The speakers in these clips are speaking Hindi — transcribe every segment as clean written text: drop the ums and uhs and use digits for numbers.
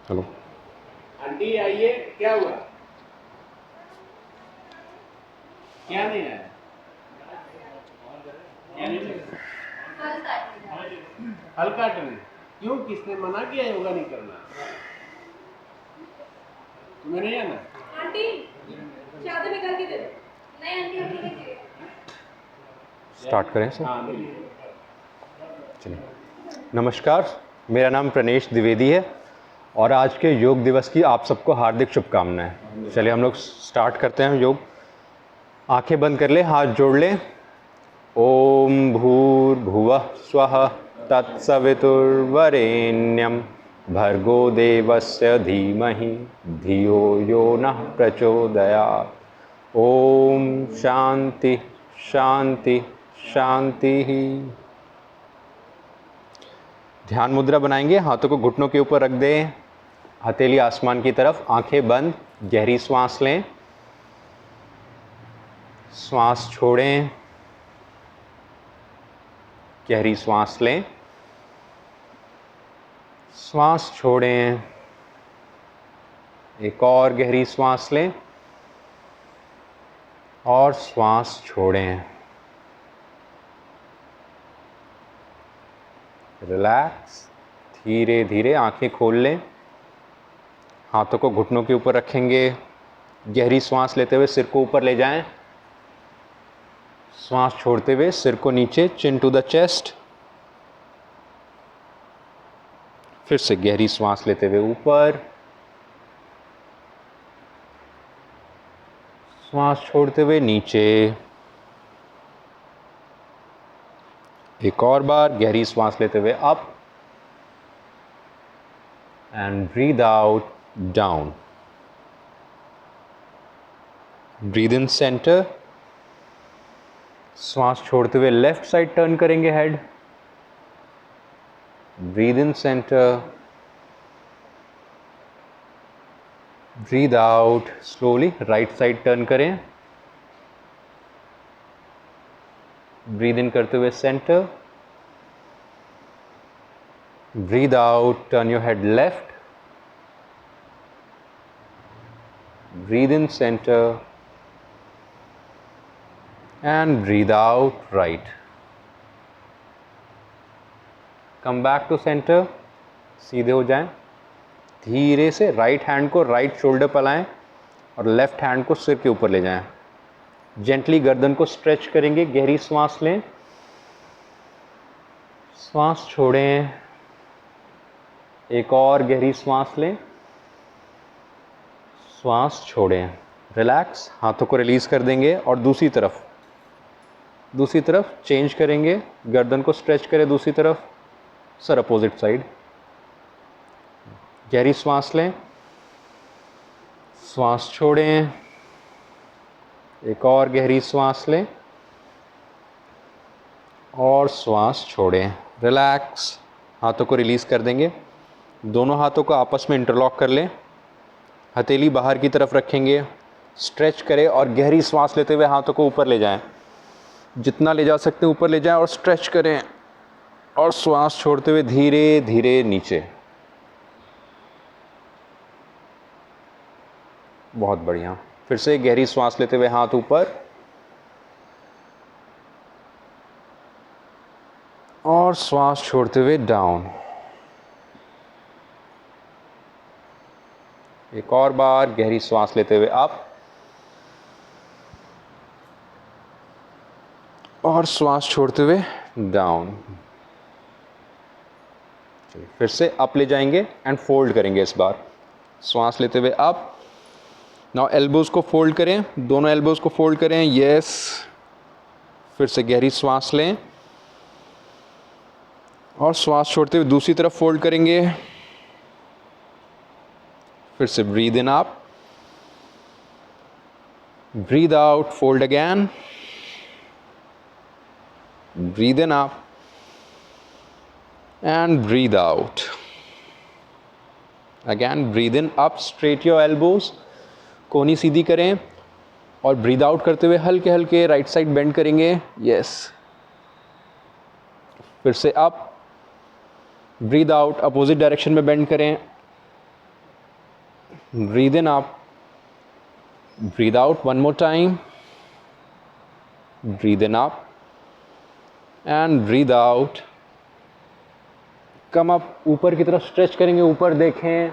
हेलो आंटी आइए, क्या हुआ? क्या नहीं आया? क्या नहीं लगा? हल काटने? क्यों, किसने मना किया योगा नहीं करना? तुम्हें नहीं आना? आंटी चादर निकाल के दे दो। नहीं आंटी आंटी नहीं चाहिए। स्टार्ट करें सर। हाँ नहीं। चलिए, नमस्कार, मेरा नाम प्रणेश द्विवेदी है और आज के योग दिवस की आप सबको हार्दिक शुभकामनाएं। चलिए हम लोग स्टार्ट करते हैं योग। आंखें बंद कर ले, हाथ जोड़ ले। ओम भूर्भुवः स्वः तत्सवितुर्वरेण्यं भर्गो देवस्य धीमहि धियो यो नः प्रचोदयात्। ओम शांति शांति शांति। ध्यान मुद्रा बनाएंगे, हाथों को घुटनों के ऊपर रख दें, हथेली आसमान की तरफ, आंखें बंद, गहरी सांस लें, सांस छोड़ें, गहरी सांस लें, सांस छोड़ें, एक और गहरी सांस लें और सांस छोड़ें। रिलैक्स, धीरे धीरे आंखें खोल लें, हाथों को घुटनों के ऊपर रखेंगे, गहरी सांस लेते हुए सिर को ऊपर ले जाएं, सांस छोड़ते हुए सिर को नीचे, चिन टू द चेस्ट। फिर से गहरी सांस लेते हुए ऊपर, सांस छोड़ते हुए नीचे। एक और बार गहरी सांस लेते हुए up and breathe out down. Breathe in centre, सांस छोड़ते हुए लेफ्ट साइड टर्न करेंगे head. Breathe in centre, breathe out slowly, right side turn करें। ब्रीद इन करते हुए centre, breathe out, turn your head left, breathe in centre and breathe out right. Come back to center, सीधे हो जाएं, धीरे से राइट हैंड को राइट शोल्डर पर लाएं और लेफ्ट हैंड को सिर के ऊपर ले जाएं। जेंटली गर्दन को स्ट्रेच करेंगे, गहरी सांस लें, सांस छोड़ें, एक और गहरी सांस लें, सांस छोड़ें। रिलैक्स, हाथों को रिलीज कर देंगे और दूसरी तरफ चेंज करेंगे, गर्दन को स्ट्रेच करें दूसरी तरफ, सर अपोजिट साइड। गहरी सांस लें, सांस छोड़ें, एक और गहरी सांस लें और सांस छोड़ें। रिलैक्स, हाथों को रिलीज कर देंगे, दोनों हाथों को आपस में इंटरलॉक कर लें, हथेली बाहर की तरफ रखेंगे, स्ट्रेच करें और गहरी सांस लेते हुए हाथों को ऊपर ले जाएं, जितना ले जा सकते हैं ऊपर ले जाएं और स्ट्रेच करें और सांस छोड़ते हुए धीरे धीरे नीचे। बहुत बढ़िया। फिर से गहरी सांस लेते हुए हाथ ऊपर और सांस छोड़ते हुए डाउन। एक और बार गहरी सांस लेते हुए अप और श्वास छोड़ते हुए डाउन। फिर से अप ले जाएंगे एंड फोल्ड करेंगे इस बार। श्वास लेते हुए अप। नाउ एल्बोज को फोल्ड करें, दोनों एल्बोज को फोल्ड करें, यस। फिर से गहरी श्वास लें और श्वास छोड़ते हुए दूसरी तरफ फोल्ड करेंगे। फिर से breathe in up, breathe out, fold again, breathe in up and breathe out. Again, breathe in up, straight your elbows, कोहनी सीधी करें और ब्रीद आउट करते हुए हल्के हल्के राइट साइड बेंड करेंगे, यस। फिर से up, breathe out, opposite direction में बेंड करें breathe in up, breathe out one more time, breathe in up and breathe out. come up, ऊपर की तरफ stretch करेंगे, ऊपर देखें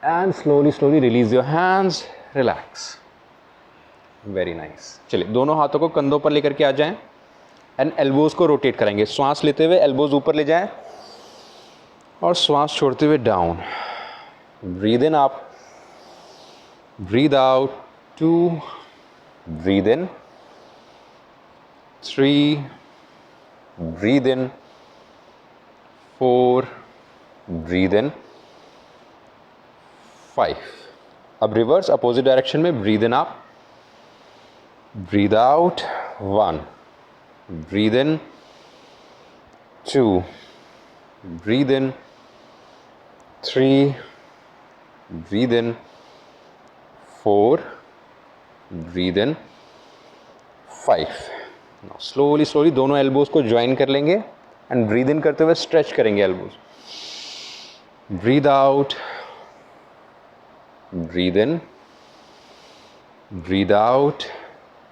and slowly slowly release your hands, relax. Very nice. चलिए दोनों हाथों को कंधों पर लेकर के आ जाएं एंड एल्बोज को रोटेट करेंगे. श्वास लेते हुए एल्बोज ऊपर ले जाएं और श्वास छोड़ते हुए down. Breathe in up, breathe out. 2, breathe in. 3, breathe in. 4, breathe in. 5. अब रिवर्स अपोजिट डायरेक्शन में. Breathe in up, breathe out. 1, breathe in. 2, breathe in. 3, breathe in. 4, breathe in. 5. now slowly slowly दोनों एल्बोज को ज्वाइन कर लेंगे एंड ब्रीद इन करते हुए स्ट्रेच करेंगे elbows. Breathe out, breathe in, breathe out.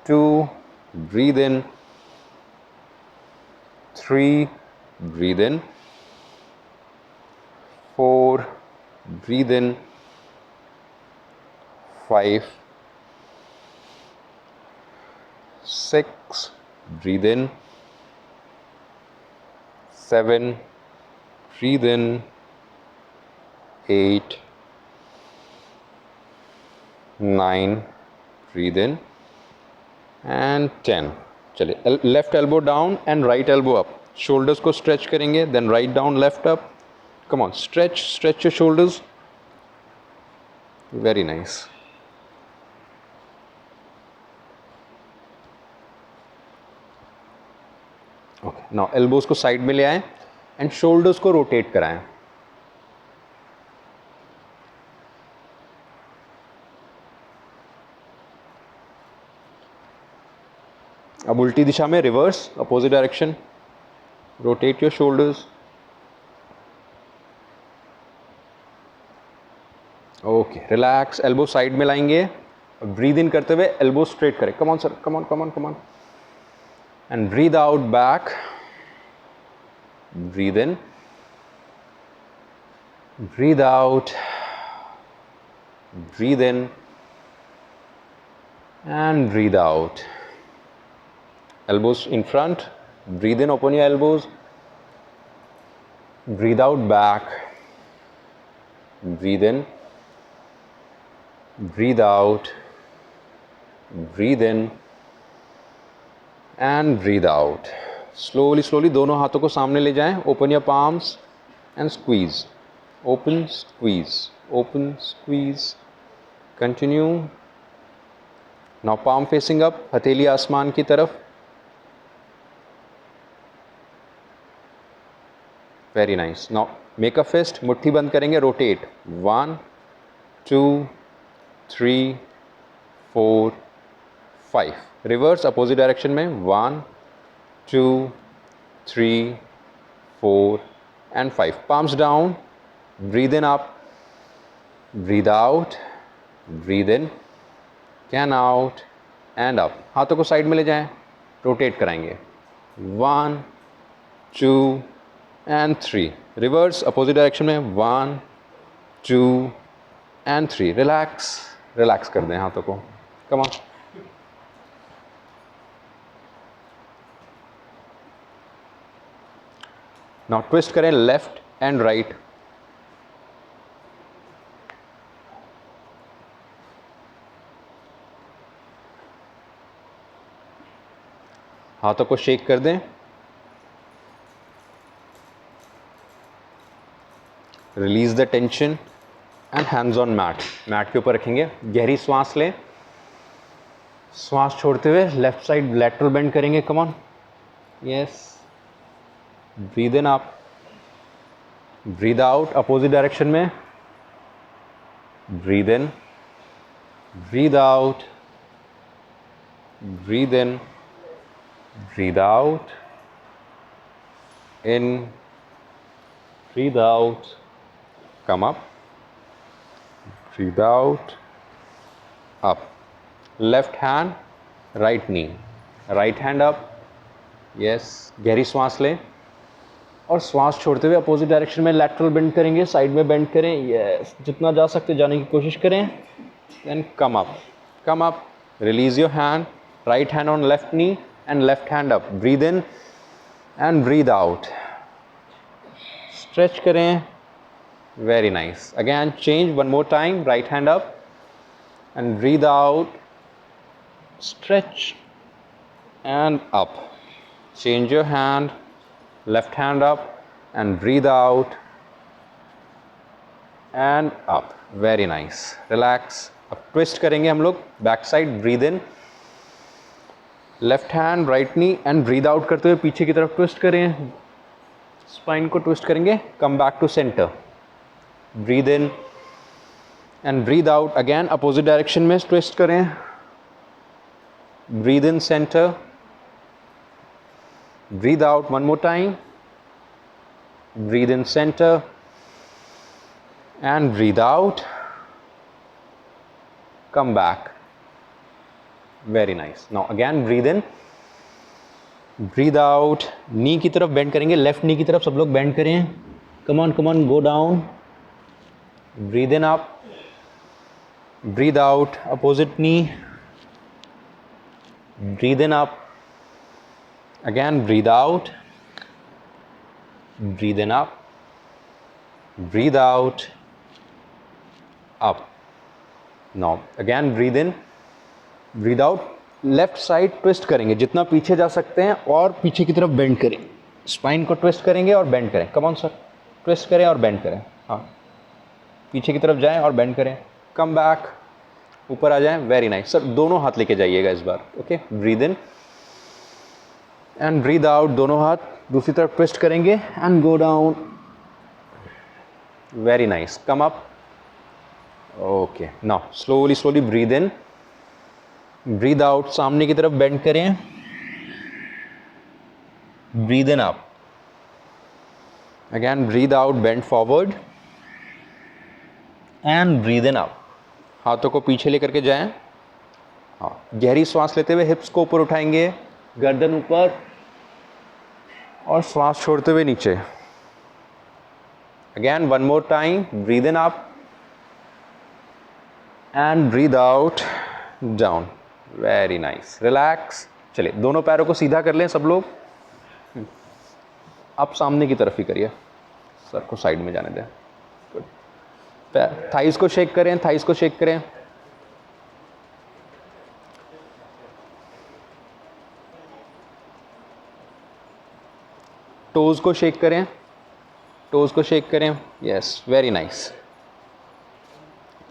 2, breathe in. 3, breathe in. 4, breathe in. 5, 6, breathe in. 7, breathe in. 8, 9, breathe in. And 10. चलिए left elbow down and right elbow up. Shoulders को स्ट्रेच करेंगे, then right down, left up. Come on, stretch stretch your shoulders. Very nice. Okay, now elbows को साइड में ले आएं एंड शोल्डर्स को रोटेट कराएं. अब उल्टी दिशा में, reverse opposite direction. Rotate your shoulders. Okay, relax. Elbow side में लाएंगे. ब्रीद इन करते हुए एल्बो स्ट्रेट करें. Come on sir, come on come on come on. And breathe out back. Breathe in, breathe out, breathe in and breathe out. Elbows in front, breathe in, open your elbows, breathe out back, breathe in, breathe out, breathe in and breathe out. Slowly slowly दोनों हाथों को सामने ले जाएं. Open your palms and squeeze. Open, squeeze, open, squeeze. Continue. Now palm facing up, हथेली आसमान की तरफ. Very nice. Now make a fist. मुट्ठी बंद करेंगे, रोटेट. 1, 2, 3, 4, 5. रिवर्स अपोजिट डायरेक्शन में. 1, 2, 3, 4 and 5. Palms down. Breathe in up, breathe out, breathe in, can out and up. हाथों को साइड में ले जाएं, रोटेट कराएंगे. 1, 2 and 3. रिवर्स अपोजिट डायरेक्शन में. 1, 2 and 3. रिलैक्स, रिलैक्स कर दें हाथों को. Come on. नाउ ट्विस्ट करें लेफ्ट एंड राइट. हाथों को शेक कर दें. Release the tension and hands on mat. Mat के ऊपर रखेंगे. गहरी सांस लें. सांस छोड़ते हुए लेफ्ट साइड लैटरल बेंड करेंगे. Come on. Yes. Breathe in up, breathe out opposite direction में. Breathe in, breathe out, breathe in, breathe out, in, breathe out, come up, breathe out, up. Left hand, right knee, right hand up, yes. गहरी सांस लें और श्वास छोड़ते हुए अपोजिट डायरेक्शन में लैटरल बेंड करेंगे, साइड में बेंड करें, यस. जितना जा सकते जाने की कोशिश करें. Then come up, release your hand, right hand on left knee and left hand up. Breathe in and breathe out. Stretch करें. Very nice. Again change one more time, right hand up and breathe out. Stretch and up. Change your hand, left hand up and breathe out and up. Very nice. Relax. अब ट्विस्ट करेंगे हम लोग back side. Breathe in, left hand right knee and breathe out करते हुए पीछे की तरफ ट्विस्ट करें. स्पाइन को ट्विस्ट करेंगे. Come back to centre. Breathe in and breathe out. Again opposite direction में ट्विस्ट करें. Breathe in centre, breathe out one more time. Breathe in centre and breathe out, come back. Very nice. Now again breathe in, breathe out. knee की तरफ bend करेंगे, left knee की तरफ सब लोग bend करें. come on, go down. breathe in up, breathe out opposite knee. breathe in up, again breathe out, breathe in up, breathe out, up. Now again breathe in, breathe out. Left side twist करेंगे जितना पीछे जा सकते हैं और पीछे की तरफ बेंड करें. स्पाइन को ट्विस्ट करेंगे और बेंड करें. कम ऑन सर, ट्विस्ट करें और बेंड करें. हाँ, पीछे की तरफ जाएं और बेंड करें. कम बैक, ऊपर आ जाएं. Very nice sir. दोनों हाथ लेके जाइएगा इस बार. Okay, breathe in and breathe out. दोनों हाथ दूसरी तरफ ट्विस्ट करेंगे and go down. Very nice. Come up. Okay, now slowly breathe in, breathe out. सामने की तरफ बेंड करें. Breathe in up, again breathe out, bend forward and breathe in up. हाथों को पीछे लेकर के जाएं. हाँ, गहरी सांस लेते हुए हिप्स को ऊपर उठाएंगे, गर्दन ऊपर और श्वास छोड़ते हुए नीचे. Again one more time. Breathe in up and breathe out down. Very nice. Relax. चलिए दोनों पैरों को सीधा कर लें सब लोग. अब सामने की तरफ ही करिए, सर को साइड में जाने दें. गुड. पैर थाइस को शेक करें, थाइस को शेक करें. टोज को शेक करें, टोज को शेक करें. Yes, very nice.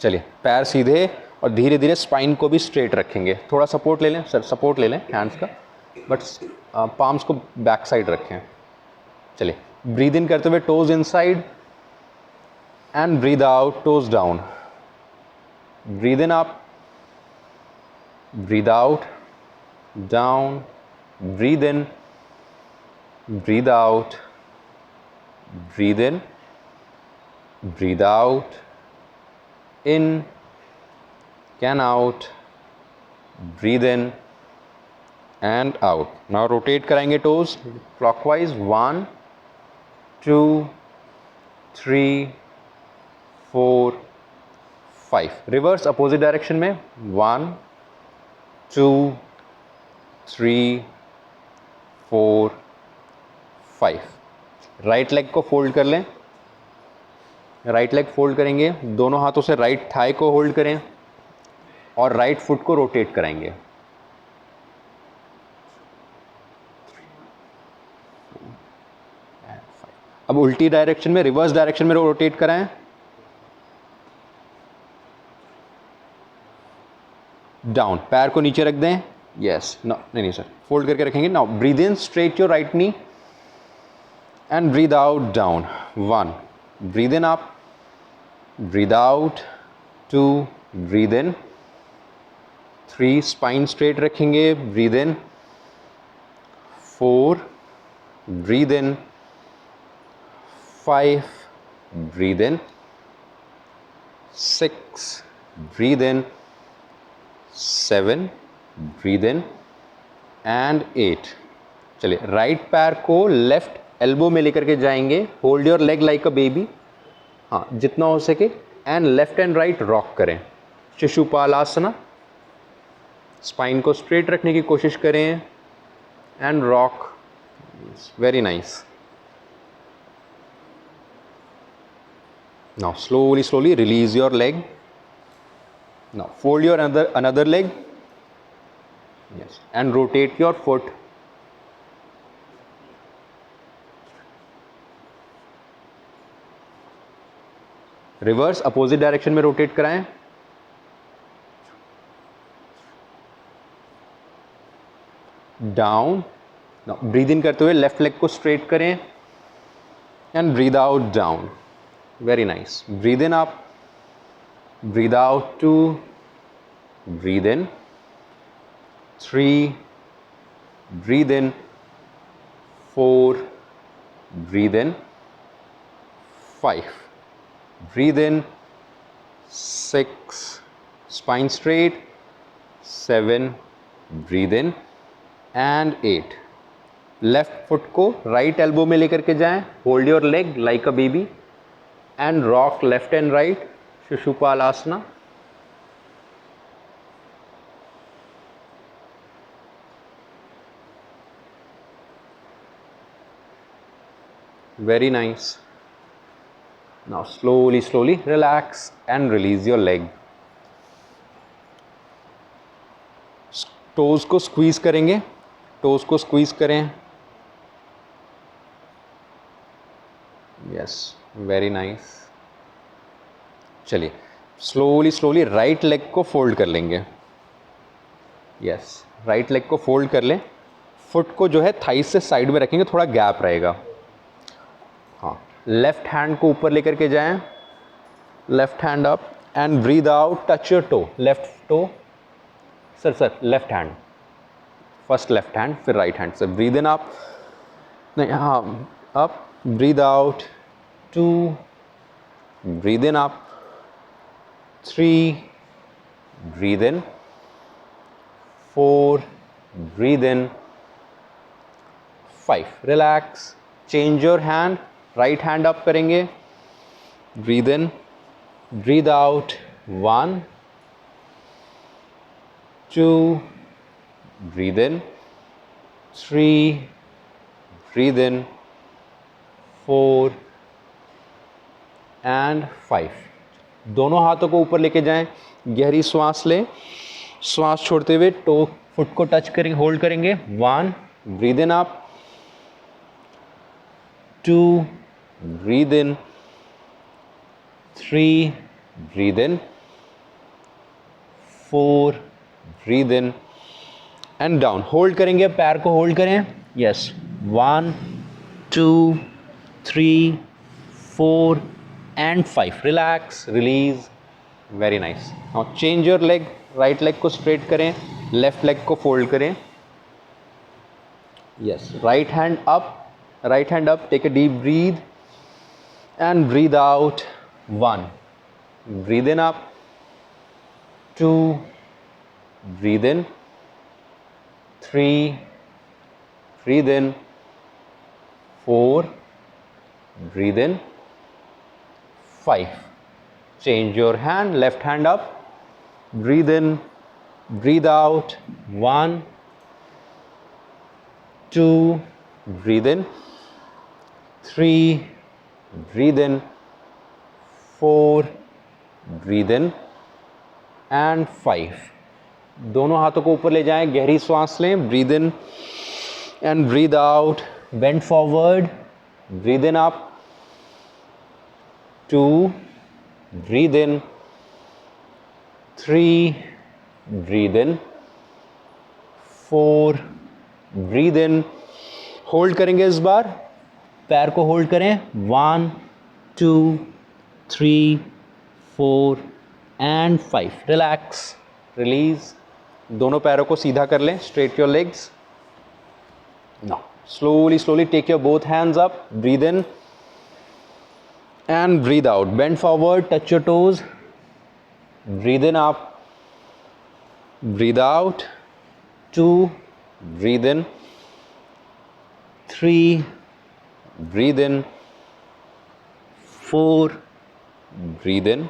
चलिए पैर सीधे और धीरे धीरे स्पाइन को भी स्ट्रेट रखेंगे. थोड़ा सपोर्ट ले लें सर, सपोर्ट ले लें हैंड्स का, बट पाम्स को बैक साइड रखें. चलिए ब्रीद इन करते हुए toes inside and breathe out, toes down. Breathe in up, breathe out, down. Breathe in, breathe out, breathe in, breathe out. in, can out, breathe in and out. Now rotate कराएंगे toes clockwise. 1 2 3 4 5. Reverse opposite direction में 1 2 3 4 5. राइट लेग को फोल्ड कर लें. राइट लेग फोल्ड करेंगे, दोनों हाथों से राइट थाई को होल्ड करें और राइट फुट को रोटेट कराएंगे. अब उल्टी डायरेक्शन में, रिवर्स डायरेक्शन में रोटेट कराएं. डाउन, पैर को नीचे रख दें. यस, नो नहीं सर, फोल्ड करके रखेंगे. Now breathe in, straight your right knee and breathe out down. 1, breathe in up, breathe out. 2, breathe in. 3, spine straight रखेंगे. breathe in. 4, breathe in. 5, breathe in. 6, breathe in, 7, breathe in and 8. चलिए राइट पैर को लेफ्ट एल्बो में लेकर के जाएंगे, hold your leg like a baby, हाँ जितना हो सके, and left and right rock करें, शिशुपालासना। स्पाइन को स्ट्रेट रखने की कोशिश करें and rock, very nice. Now slowly release your leg. Now fold your another leg. Yes, and rotate your foot. Reverse opposite direction में रोटेट कराएं। डाउन। नाउ ब्रीद इन करते हुए लेफ्ट लेग को स्ट्रेट करें and breathe out down, very nice. Breathe in up, breathe out 2, breathe in 3, breathe in 4, breathe in 5, breathe in 6, spine straight, 7, breathe in and 8. Left foot को राइट एल्बो में लेकर के जाएं, hold your leg like a baby and rock left and right, Shishupalasana. Very nice. Now slowly relax and release your leg. Toes को स्क्वीज करेंगे, टोज को स्क्वीज करें। Yes, very nice. चलिए स्लोली राइट लेग को फोल्ड कर लेंगे। यस, राइट लेग को फोल्ड कर लें, फुट को जो है थाइस से साइड में रखेंगे, थोड़ा गैप रहेगा। हाँ, लेफ्ट हैंड को ऊपर लेकर के जाएं, left hand up and breathe out, touch your toe, left toe, sir left hand, first left hand फिर राइट हैंड से, ब्रीद इन अप, नहीं हाँ up, breathe out 2, breathe in up 3, breathe in 4, breathe in 5, relax. Change your hand, right hand up करेंगे, breathe in, breathe out 1, 2, breathe in 3, breathe in 4 and 5। दोनों हाथों को ऊपर लेके जाएं, गहरी श्वास लें, श्वास छोड़ते हुए टो फुट को टच करेंगे, होल्ड करेंगे, 1, breathe in up, 2, breathe in, 3, breathe in, 4, breathe in and down. Hold करेंगे, पैर को होल्ड करें। Yes, 1, 2, 3, 4 and 5. Relax, release, very nice. Now change your leg, right leg को स्ट्रेट करें, लेफ्ट लेग को फोल्ड करें। Yes, right hand up, right hand up, take a deep breathe and breathe out 1, breathe in up 2, breathe in 3, breathe in 4, breathe in 5. Change your hand, left hand up, breathe in, breathe out 1, 2, breathe in 3, breathe in 4, breathe in and 5. दोनों हाथों को ऊपर ले जाएं, गहरी सांस लें, breathe in and breathe out, bend forward, breathe in up 2, breathe in 3, breathe in 4, breathe in, hold करेंगे इस बार, पैर को होल्ड करें, 1, 2, 3, 4 एंड 5. Relax, release. दोनों पैरों को सीधा कर लें, straight your legs. Now slowly take your both hands up, breathe in and breathe out, bend forward, touch your toes, breathe in up, breathe out, 2, breathe in, 3, breathe in, 4, breathe in,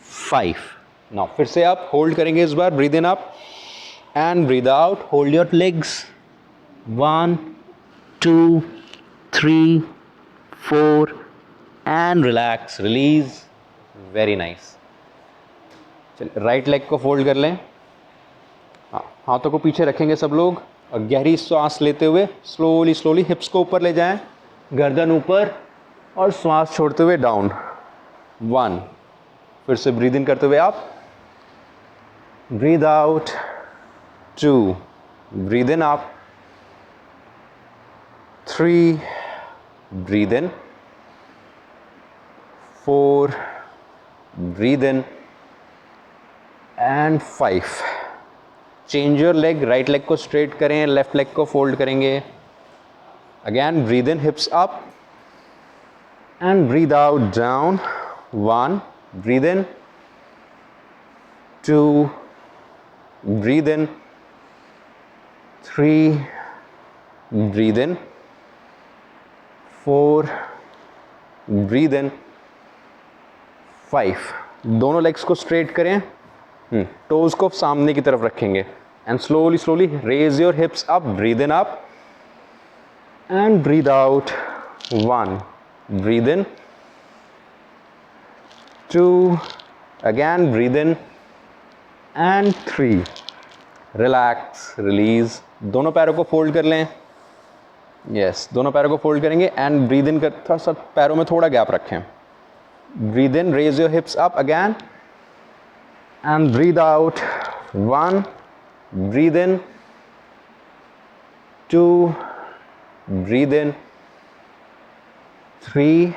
5. Now फिर से आप होल्ड करेंगे इस बार, breathe in up and breathe out, hold your legs, 1, 2, 3, 4 and relax, release, very nice. चलिए राइट लेग को फोल्ड कर लें, हाथों को पीछे रखेंगे सब लोग और गहरी सांस लेते हुए स्लोली स्लोली हिप्स को ऊपर ले जाएं, गर्दन ऊपर और सांस छोड़ते हुए डाउन. 1, फिर से ब्रीद इन करते हुए आप, breathe out, 2, breathe in up, 3, breathe in, 4, breathe in and 5. Change your leg, right leg को स्ट्रेट करें, लेफ्ट लेग को फोल्ड करेंगे. Again breathe in, हिप्स up and breathe out down. 1, breathe in, 2, breathe in, 3, breathe in, 4, breathe in, 5. दोनों लेग्स को स्ट्रेट करें, टोज को सामने की तरफ रखेंगे and slowly slowly raise your hips up, breathe in up and breathe out. 1, breathe in, 2, again breathe in and 3. Relax, release. दोनों पैरों को फोल्ड कर लें. यस, दोनों पैरों को फोल्ड करेंगे एंड ब्रीद इन कर, थोड़ा सा पैरों में थोड़ा गैप रखें. Breathe in, raise your hips up again and breathe out. 1, breathe in, 2, breathe in, 3,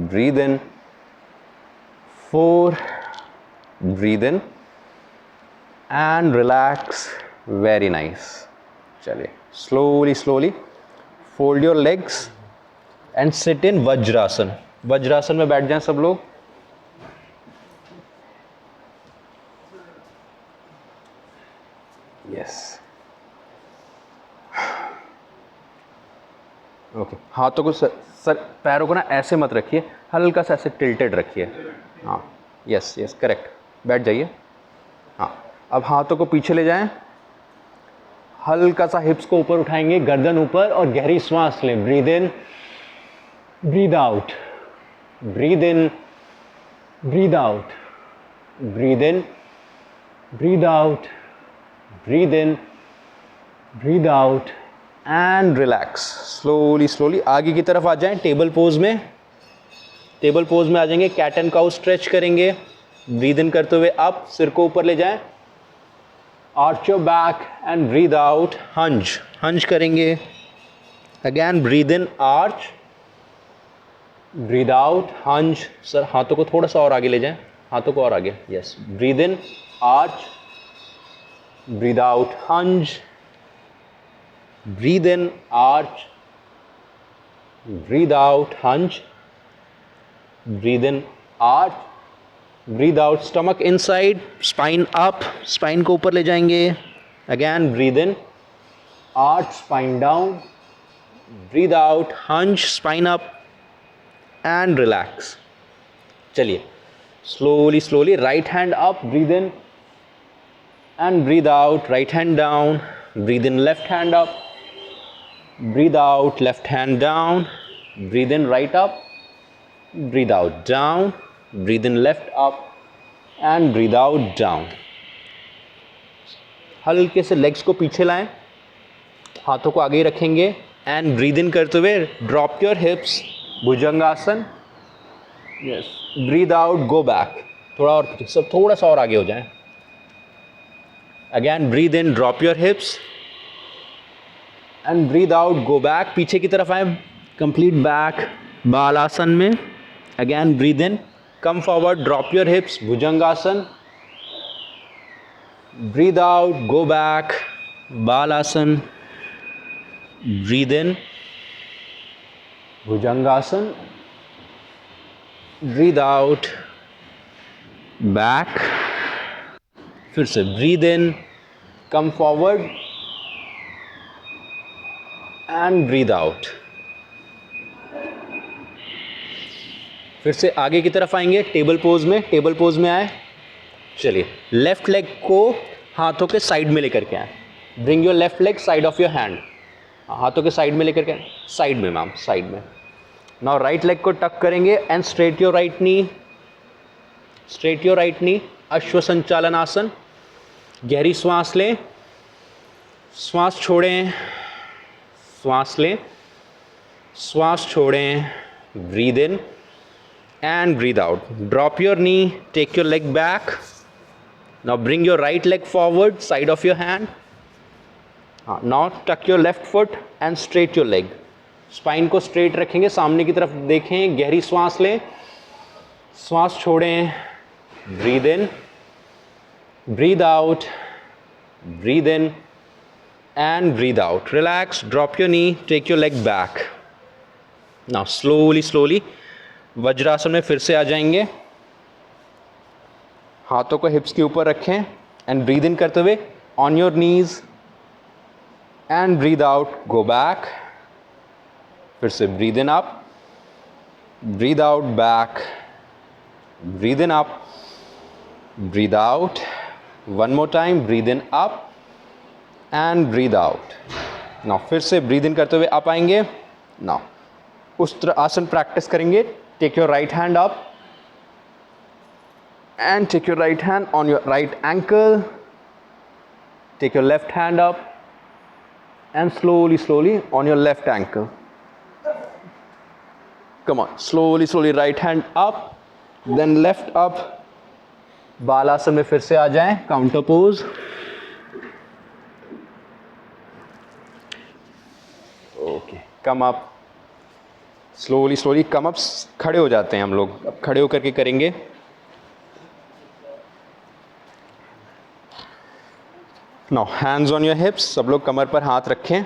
breathe in, 4, breathe in and relax. Very nice. चलिए slowly slowly fold your legs and sit in vajrasana. Vajrasana में बैठ जाएं सब लोग. Yes, okay. हाथों को सर पैरों को ना ऐसे मत रखिए, हल्का सा ऐसे टिल्टेड रखिए. हाँ, यस यस, करेक्ट. बैठ जाइए. हाँ, अब हाथों को पीछे ले जाएं, हल्का सा हिप्स को ऊपर उठाएंगे, गर्दन ऊपर और गहरी सांस लें. Breathe in, breathe out, breathe in, breathe out, breathe in, breathe out, breathe in, breathe out and relax. slowly slowly आगे की तरफ आ जाएं. टेबल पोज में, टेबल पोज में आ जाएंगे. कैट एंड काउ स्ट्रेच करेंगे. ब्रीद इन करते हुए अप, सिर को ऊपर ले जाएं. Arch your back and breathe out. Hunch, hunch करेंगे. Again breathe in, arch, breathe out, hunch. सर हाथों को थोड़ा सा और आगे ले जाएं, हाथों को और आगे. Yes, breathe in, arch, breathe out, hunch, breathe in, arch, breathe out, hunch, breathe in, arch, breathe out, stomach inside, spine up, spine को ऊपर ले जाएंगे. Again breathe in, arch, spine down, breathe out, hunch, spine up and relax. चलिए slowly slowly right hand up, breathe in and breathe out, right hand down, breathe in, left hand up, breathe out, left hand down, breathe in, right up, breathe out, down, breathe in, left up and breathe out, down. हल्के से लेग्स को पीछे लाएं, हाथों को आगे ही रखेंगे एंड ब्रीद इन करते हुए drop your hips, bhujangasana. Yes, breathe out, go back. थोड़ा और सब, थोड़ा सा और आगे हो जाएं. Again breathe in, drop your hips and breathe out, go back. पीछे की तरफ आए, complete back, बालासन में. Again breathe in, come forward, drop your hips, Bhujangasana. Breathe out, go back, Balasana. Breathe in, Bhujangasana. Breathe out, back, फिर से breathe in, come forward and breathe out. फिर से आगे की तरफ आएंगे टेबल पोज में, टेबल पोज में आए। चलिए लेफ्ट लेग को हाथों के साइड में लेकर के आए। Bring your left leg side of your hand, हाथों के साइड में लेकर के, साइड में मैम, साइड में। नाउ राइट लेग को टक करेंगे and straight your right knee, straight your right knee. अश्व संचालन आसन। गहरी श्वास लें, श्वास छोड़ें, श्वास लें, श्वास छोड़ें, breathe in and breathe out. Drop your knee, take your leg back. Now bring your right leg forward, side of your hand. Now tuck your left foot and straight your leg. Spine को straight रखेंगे, सामने की तरफ देखें, गहरी श्वास लें, श्वास छोड़ें, breathe in, breathe out, breathe in and breathe out. Relax, drop your knee, take your leg back. Now slowly vajrasana में फिर से आ जाएंगे। हाथों को हिप्स के ऊपर रखें एंड ब्रीद इन करते हुए on your knees and breathe out, go back. फिर से breathe in up, breathe out back, breathe in up, breathe out, one more time, breathe in up and breathe out. Now फिर से ब्रीद इन करते हुए अप आएंगे। नाउ उस तरह आसन प्रैक्टिस करेंगे। Take your right hand up and take your right hand on your right ankle. Take your left hand up and slowly on your left ankle. Come on, slowly right hand up, then left up. बालासन में फिर से आ जाएं, counter pose. Okay, come up, slowly come up. खड़े हो जाते हैं हम लोग, अब खड़े होकर के करेंगे। Now hands on your hips, सब लोग कमर पर हाथ रखें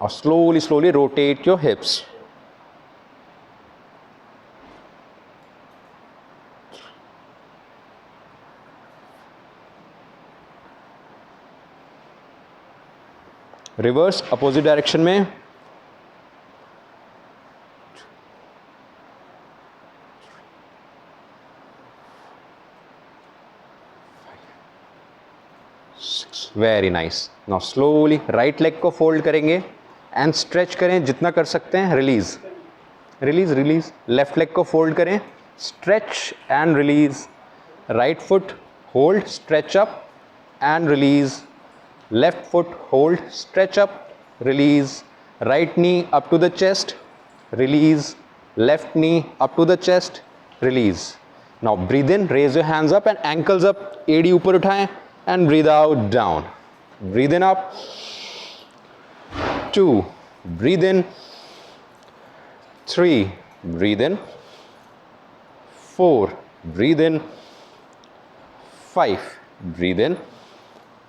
और slowly rotate your hips. Reverse opposite direction में। Very nice. Now slowly right leg को फोल्ड करेंगे एंड स्ट्रेच करें, जितना कर सकते हैं। Release release release. Left leg को फोल्ड करें, stretch and release. Right foot hold, stretch up and release. Left foot hold, stretch up, release. Right knee up to the chest, release. Left knee up to the chest, release. Now breathe in, raise your hands up and ankles up, एड़ी ऊपर उठाएं and breathe out, down. Breathe in up, 2, breathe in, 3, breathe in, 4, breathe in, 5, breathe in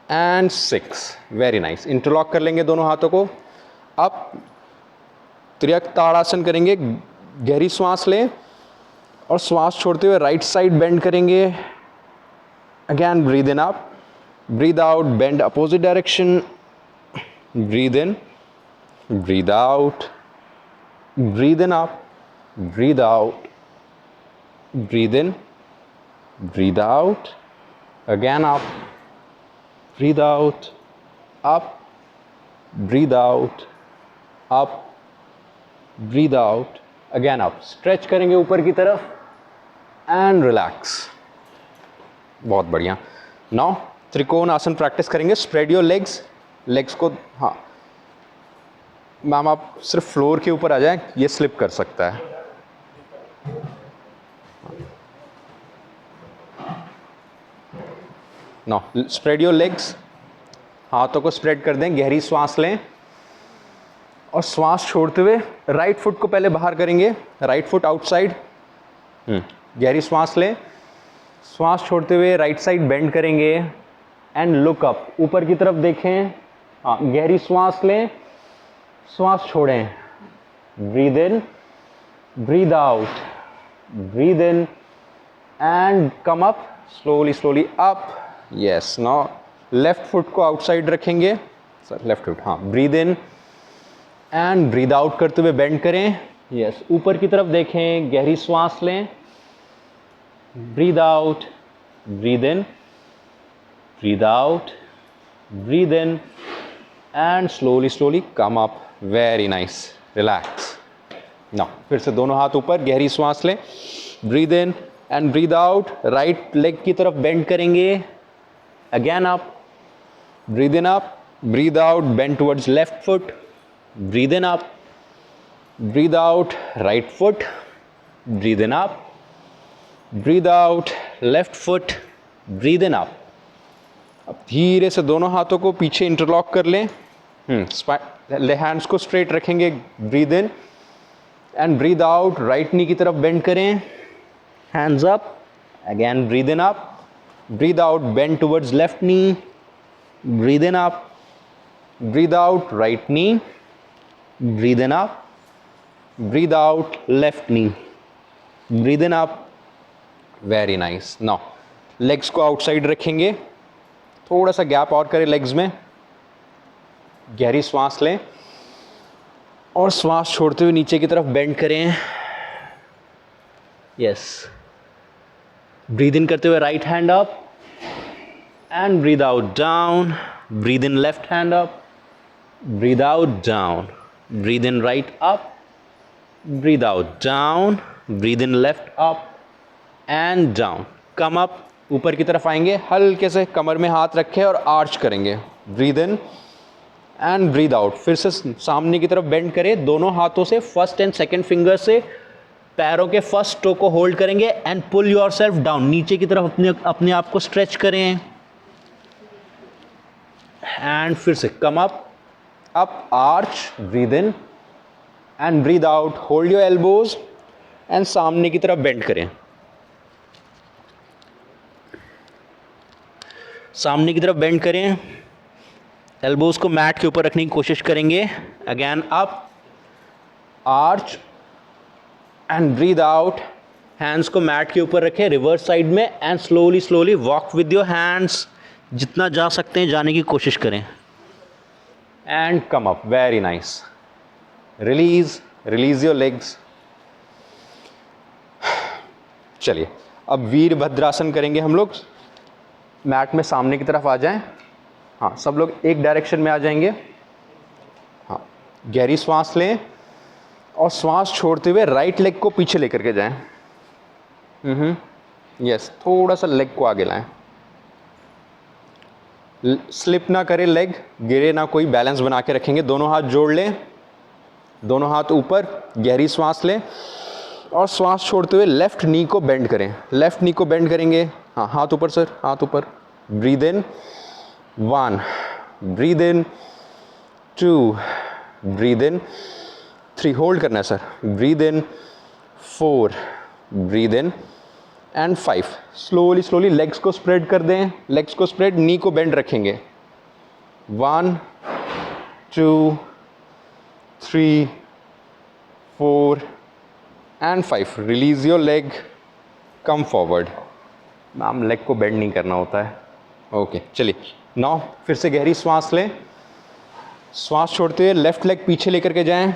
and 6. Very nice. Interlock कर लेंगे दोनों हाथों को। अब त्रियक ताड़ासन करेंगे। गहरी श्वास लें और श्वास छोड़ते हुए राइट साइड बेंड करेंगे। Again breathe in up, breathe out, bend opposite direction, breathe in, breathe out, breathe in up, breathe out, breathe in, breathe out, again up, breathe out, up, breathe out, up, breathe out, again up. Stretch करेंगे ऊपर की तरफ and relax. बहुत बढ़िया। नाउ त्रिकोण आसन प्रैक्टिस करेंगे। स्प्रेड योर लेग्स, लेग्स को, हाँ मैम आप सिर्फ फ्लोर के ऊपर आ जाएं, ये स्लिप कर सकता है। नाउ स्प्रेड योर लेग्स, हाथों को स्प्रेड कर दें। गहरी श्वास लें और श्वास छोड़ते हुए राइट फुट को पहले बाहर करेंगे, राइट फुट आउटसाइड। गहरी श्वास लें, श्वास छोड़ते हुए राइट साइड बेंड करेंगे एंड लुक अप, ऊपर की तरफ देखें। हाँ, गहरी श्वास लें, श्वास छोड़ें। Breathe in, breathe out, breathe in and come up, slowly slowly up. Yes, now left foot को आउटसाइड रखेंगे सर, लेफ्ट फुट, हाँ। Breathe in and breathe out करते हुए बेंड करें। यस, ऊपर की तरफ देखें, गहरी सांस लें, breathe out, breathe in, breathe out, breathe in and slowly slowly come up. Very nice, relax. Now फिर से दोनों हाथ ऊपर, गहरी सांस लें, breathe in and breathe out. Right leg की तरफ बेंड करेंगे, again up, breathe in up, breathe out, bend towards left foot, breathe in up, breathe out, right foot, breathe in up, breathe out, left foot, breathe in up. अब धीरे से दोनों हाथों को पीछे इंटरलॉक कर लें, हैंड्स को स्ट्रेट रखेंगे, breathe in and breathe out. Right knee की तरफ बेंड करें, hands up, again breathe in up, breathe out, bend towards left knee, breathe in up, breathe out, right knee, breathe in up, breathe out, left knee, breathe in up. Very nice. Now legs को आउटसाइड रखेंगे, थोड़ा सा गैप और करें लेग्स में, गहरी सांस लें और सांस छोड़ते हुए नीचे की तरफ बेंड करें। यस, ब्रीद इन करते हुए right hand up and breathe out down, breathe in left hand up, breathe out down, breathe in right up, breathe out down, breathe in left up and down, come up. ऊपर की तरफ आएंगे, हल्के से कमर में हाथ रखें और आर्च करेंगे, breathe in and breathe out. फिर से सामने की तरफ बेंड करें, दोनों हाथों से फर्स्ट एंड सेकंड फिंगर से पैरों के फर्स्ट टो को होल्ड करेंगे एंड पुल योरसेल्फ डाउन, नीचे की तरफ अपने आप को स्ट्रेच करें एंड फिर से come up, arch, breathe in and breathe out, hold your elbows and सामने की तरफ बेंड करें, सामने की तरफ बेंड करें, एल्बोज को मैट के ऊपर रखने की कोशिश करेंगे, again up, arch and breathe out. Hands को मैट के ऊपर रखें रिवर्स साइड में and slowly slowly walk with your hands, जितना जा सकते हैं जाने की कोशिश करें and come up. Very nice. Release, release your legs. चलिए अब वीरभद्रासन करेंगे हम लोग। मैट में सामने की तरफ आ जाएं, हाँ, सब लोग एक डायरेक्शन में आ जाएंगे। हाँ, गहरी सांस लें और सांस छोड़ते हुए राइट लेग को पीछे लेकर के जाएं। यस, थोड़ा सा लेग को आगे लाएं, स्लिप ना करे लेग, गिरे ना कोई, बैलेंस बना के रखेंगे। दोनों हाथ जोड़ लें, दोनों हाथ ऊपर, गहरी सांस लें और सांस छोड़ते हुए लेफ्ट नी को बेंड करें, लेफ्ट नी को बेंड करेंगे। हाँ, हाथ ऊपर सर, हाथ ऊपर। Breathe in 1, breathe in 2, breathe in 3, hold करना है sir, breathe in 4, breathe in and 5। Slowly slowly legs को स्प्रेड कर दें, लेग्स को स्प्रेड, नी को बेंड रखेंगे। 1, 2, 3, 4 and 5। Release your leg, come forward. Ma'am leg को बेंड नहीं करना होता है। ओके, चलिए नाउ फिर से गहरी सांस लें, सांस छोड़ते हुए लेफ्ट लेग पीछे लेकर के जाएं।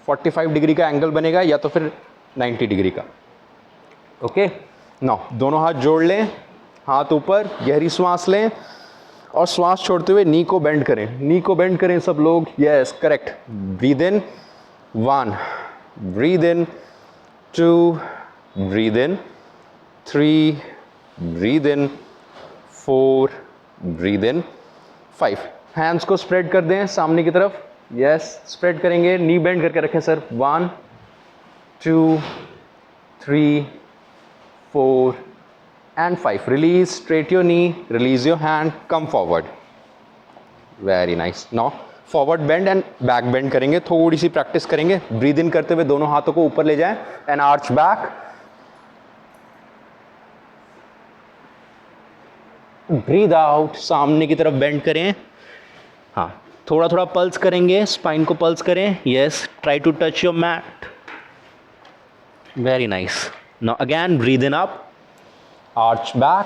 45 डिग्री का एंगल बनेगा या तो फिर 90 डिग्री का। ओके, नाउ दोनों हाथ जोड़ लें, हाथ ऊपर, गहरी सांस लें और सांस छोड़ते हुए नी को बेंड करें, नी को बेंड करें सब लोग। Yes, correct. Breathe in 1, breathe in 2, breathe in 3, breathe in 4, breathe in 5। Hands को स्प्रेड कर दें सामने की तरफ। यस, स्प्रेड करेंगे, नी बेंड करके रखें sir. 1, 2, 3, 4 and 5। Release, straight your knee, release your hand, come forward. Very nice. Now forward bend and back bend करेंगे, थोड़ी सी प्रैक्टिस करेंगे। ब्रीद इन करते हुए दोनों हाथों को ऊपर ले जाएं and arch back. Breathe out, सामने की तरफ बेंड करें। हाँ, थोड़ा थोड़ा पल्स करेंगे, स्पाइन को पल्स करें। Yes, try to touch your mat. Very nice. Now again, breathe in up, arch back,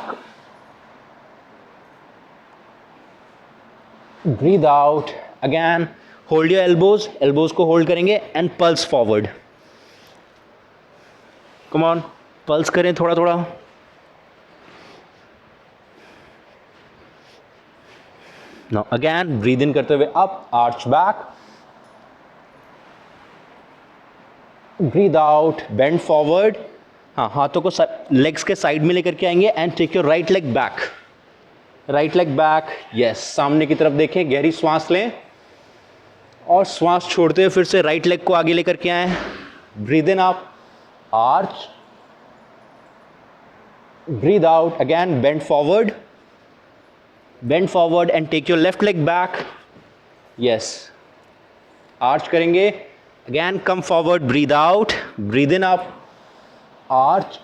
breathe out. Again, hold your elbows, elbows को hold करेंगे and pulse forward. Come on, pulse करें थोड़ा थोड़ा. Now again, breathe in करते हुए up, arch back, breathe out, bend forward. हाँ, हाथों को लेग्स के साइड में लेकर के आएंगे and take your right leg back, right leg back. Yes, सामने की तरफ देखें, गहरी श्वास लें और श्वास छोड़ते हुए फिर से राइट लेग को आगे लेकर के आए. Breathe in up, arch, breathe out. Again bend forward, bend forward and take your left leg back. Yes, arch करेंगे. Again come forward, breathe out, breathe in up, arch,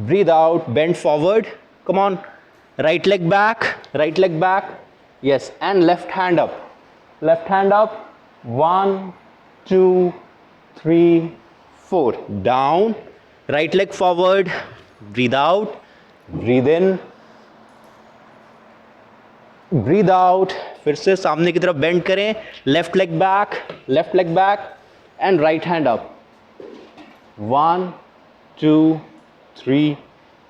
breathe out, bend forward. Come on, right leg back, right leg back. Yes, and left hand up, left hand up. 1 2 3 4. Down, right leg forward, breathe out, breathe in, breathe out. फिर से सामने की तरफ bend करें, left leg back and right hand up. 1 2 3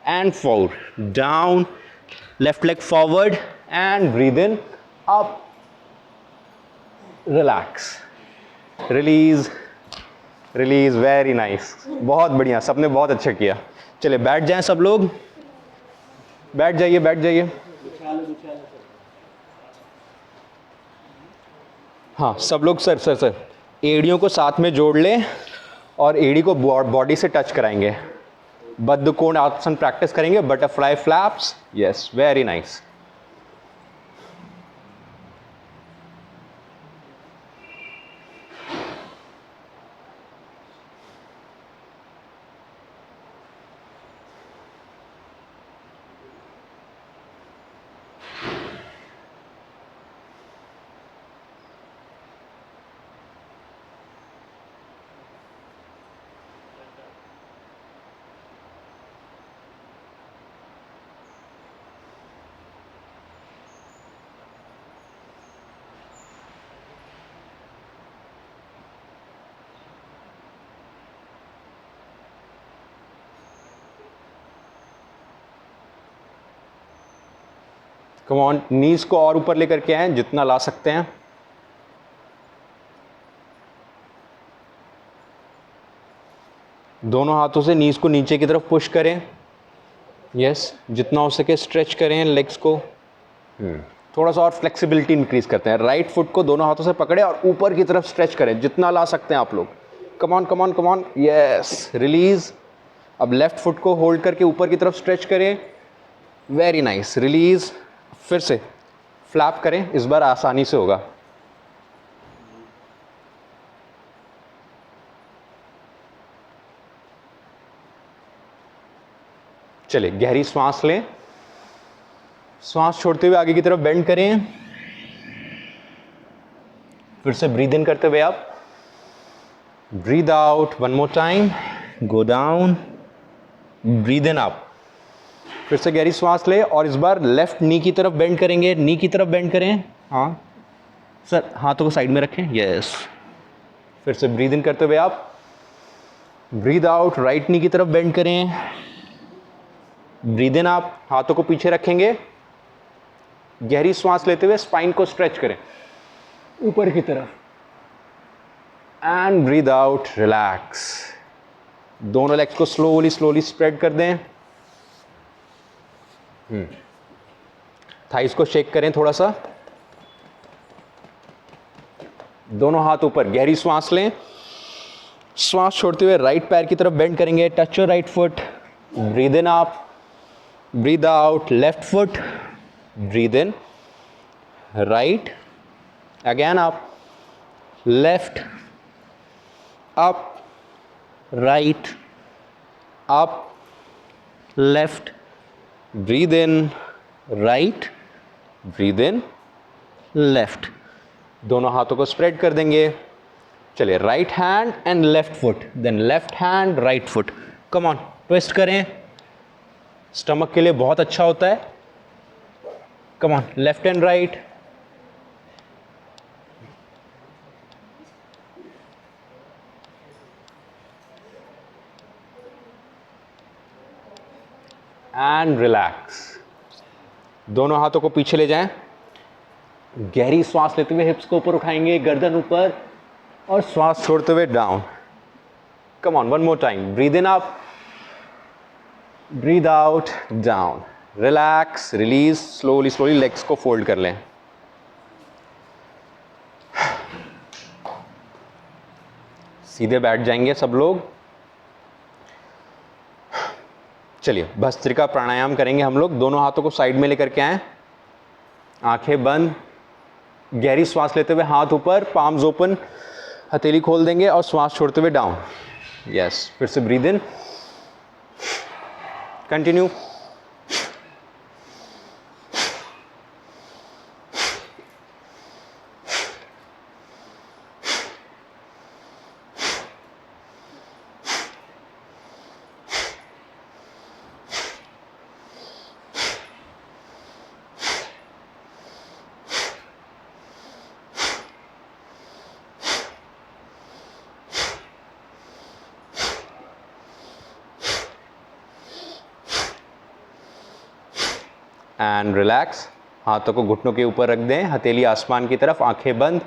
and 4. Down, left leg forward and breathe in, up, relax, release, release. Very nice, बहुत बढ़िया, सबने बहुत अच्छा किया. चलिए बैठ जाएं सब लोग, बैठ जाइए, बैठ जाइए. हाँ सब लोग, सर एड़ियों को साथ में जोड़ लें और एड़ी को बॉडी से टच कराएंगे. बद्ध कोण आसन प्रैक्टिस करेंगे, butterfly flaps. Yes, very nice. Come on, knees को और ऊपर लेकर के आए जितना ला सकते हैं. दोनों हाथों से नीज को नीचे की तरफ पुश करें. यस, जितना हो सके स्ट्रेच करें लेग्स को. थोड़ा सा और फ्लेक्सिबिलिटी इंक्रीज करते हैं. राइट फुट को दोनों हाथों से पकड़े और ऊपर की तरफ स्ट्रेच करें जितना ला सकते हैं आप लोग. Come on come on come on. Yes, release. अब लेफ्ट फुट को होल्ड करके ऊपर की तरफ स्ट्रेच करें. Very nice, release. फिर से फ्लैप करें, इस बार आसानी से होगा. चलिए गहरी श्वास लें, श्वास छोड़ते हुए आगे की तरफ बेंड करें. फिर से ब्रीद इन करते हुए आप breathe out. One more time, go down, breathe in up. फिर से गहरी श्वास ले और इस बार लेफ्ट नी की तरफ बेंड करेंगे. नी की तरफ बेंड करें. हाँ सर, हाथों को साइड में रखें. यस, फिर से ब्रीद इन करते हुए आप ब्रीद आउट. राइट नी की तरफ बेंड करें. ब्रीद इन आप, हाथों को पीछे रखेंगे. गहरी श्वास लेते हुए स्पाइन को स्ट्रेच करें ऊपर की तरफ एंड ब्रीद आउट, रिलैक्स. दोनों लेग्स को स्लोली स्लोली स्प्रेड कर दें. थाइस को शेक करें थोड़ा सा. दोनों हाथ ऊपर, गहरी श्वास लें. श्वास छोड़ते हुए राइट पैर की तरफ बेंड करेंगे. Touch your right foot. Breathe in up, breathe out. Left foot, breathe in, right, again up, left, up, right, up, left. Breathe in, right, breathe in, left. दोनों हाथों को स्प्रेड कर देंगे. चलिए, right hand and left foot, then left hand right foot, come on, twist करें, स्टमक के लिए बहुत अच्छा होता है, come on, left and right, and relax. दोनों हाथों को पीछे ले जाएं, गहरी श्वास लेते हुए हिप्स को ऊपर उठाएंगे, गर्दन ऊपर, और श्वास छोड़ते हुए down. Come on, one more time, breathe in up, breathe out, down, relax, release, slowly slowly legs को फोल्ड कर लें। सीधे बैठ जाएंगे सब लोग। चलिए, भस्त्रिका प्राणायाम करेंगे हम लोग। दोनों हाथों को साइड में लेकर के आए, आंखें बंद, गहरी श्वास लेते हुए हाथ ऊपर, पाम्स ओपन, हथेली खोल देंगे और श्वास छोड़ते हुए डाउन। यस, फिर से breathe in, continue, and relax. हाथों को घुटनों के ऊपर रख दें, हथेली आसमान की तरफ, आंखें बंद,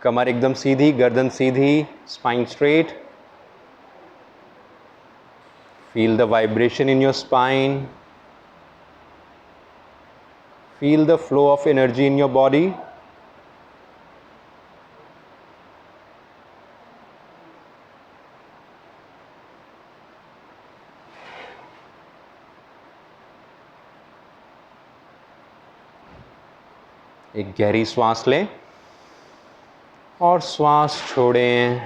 कमर एकदम सीधी, गर्दन सीधी, spine straight. Feel the vibration in your spine, feel the flow of energy in your body. एक गहरी श्वास लें और श्वास छोड़ें।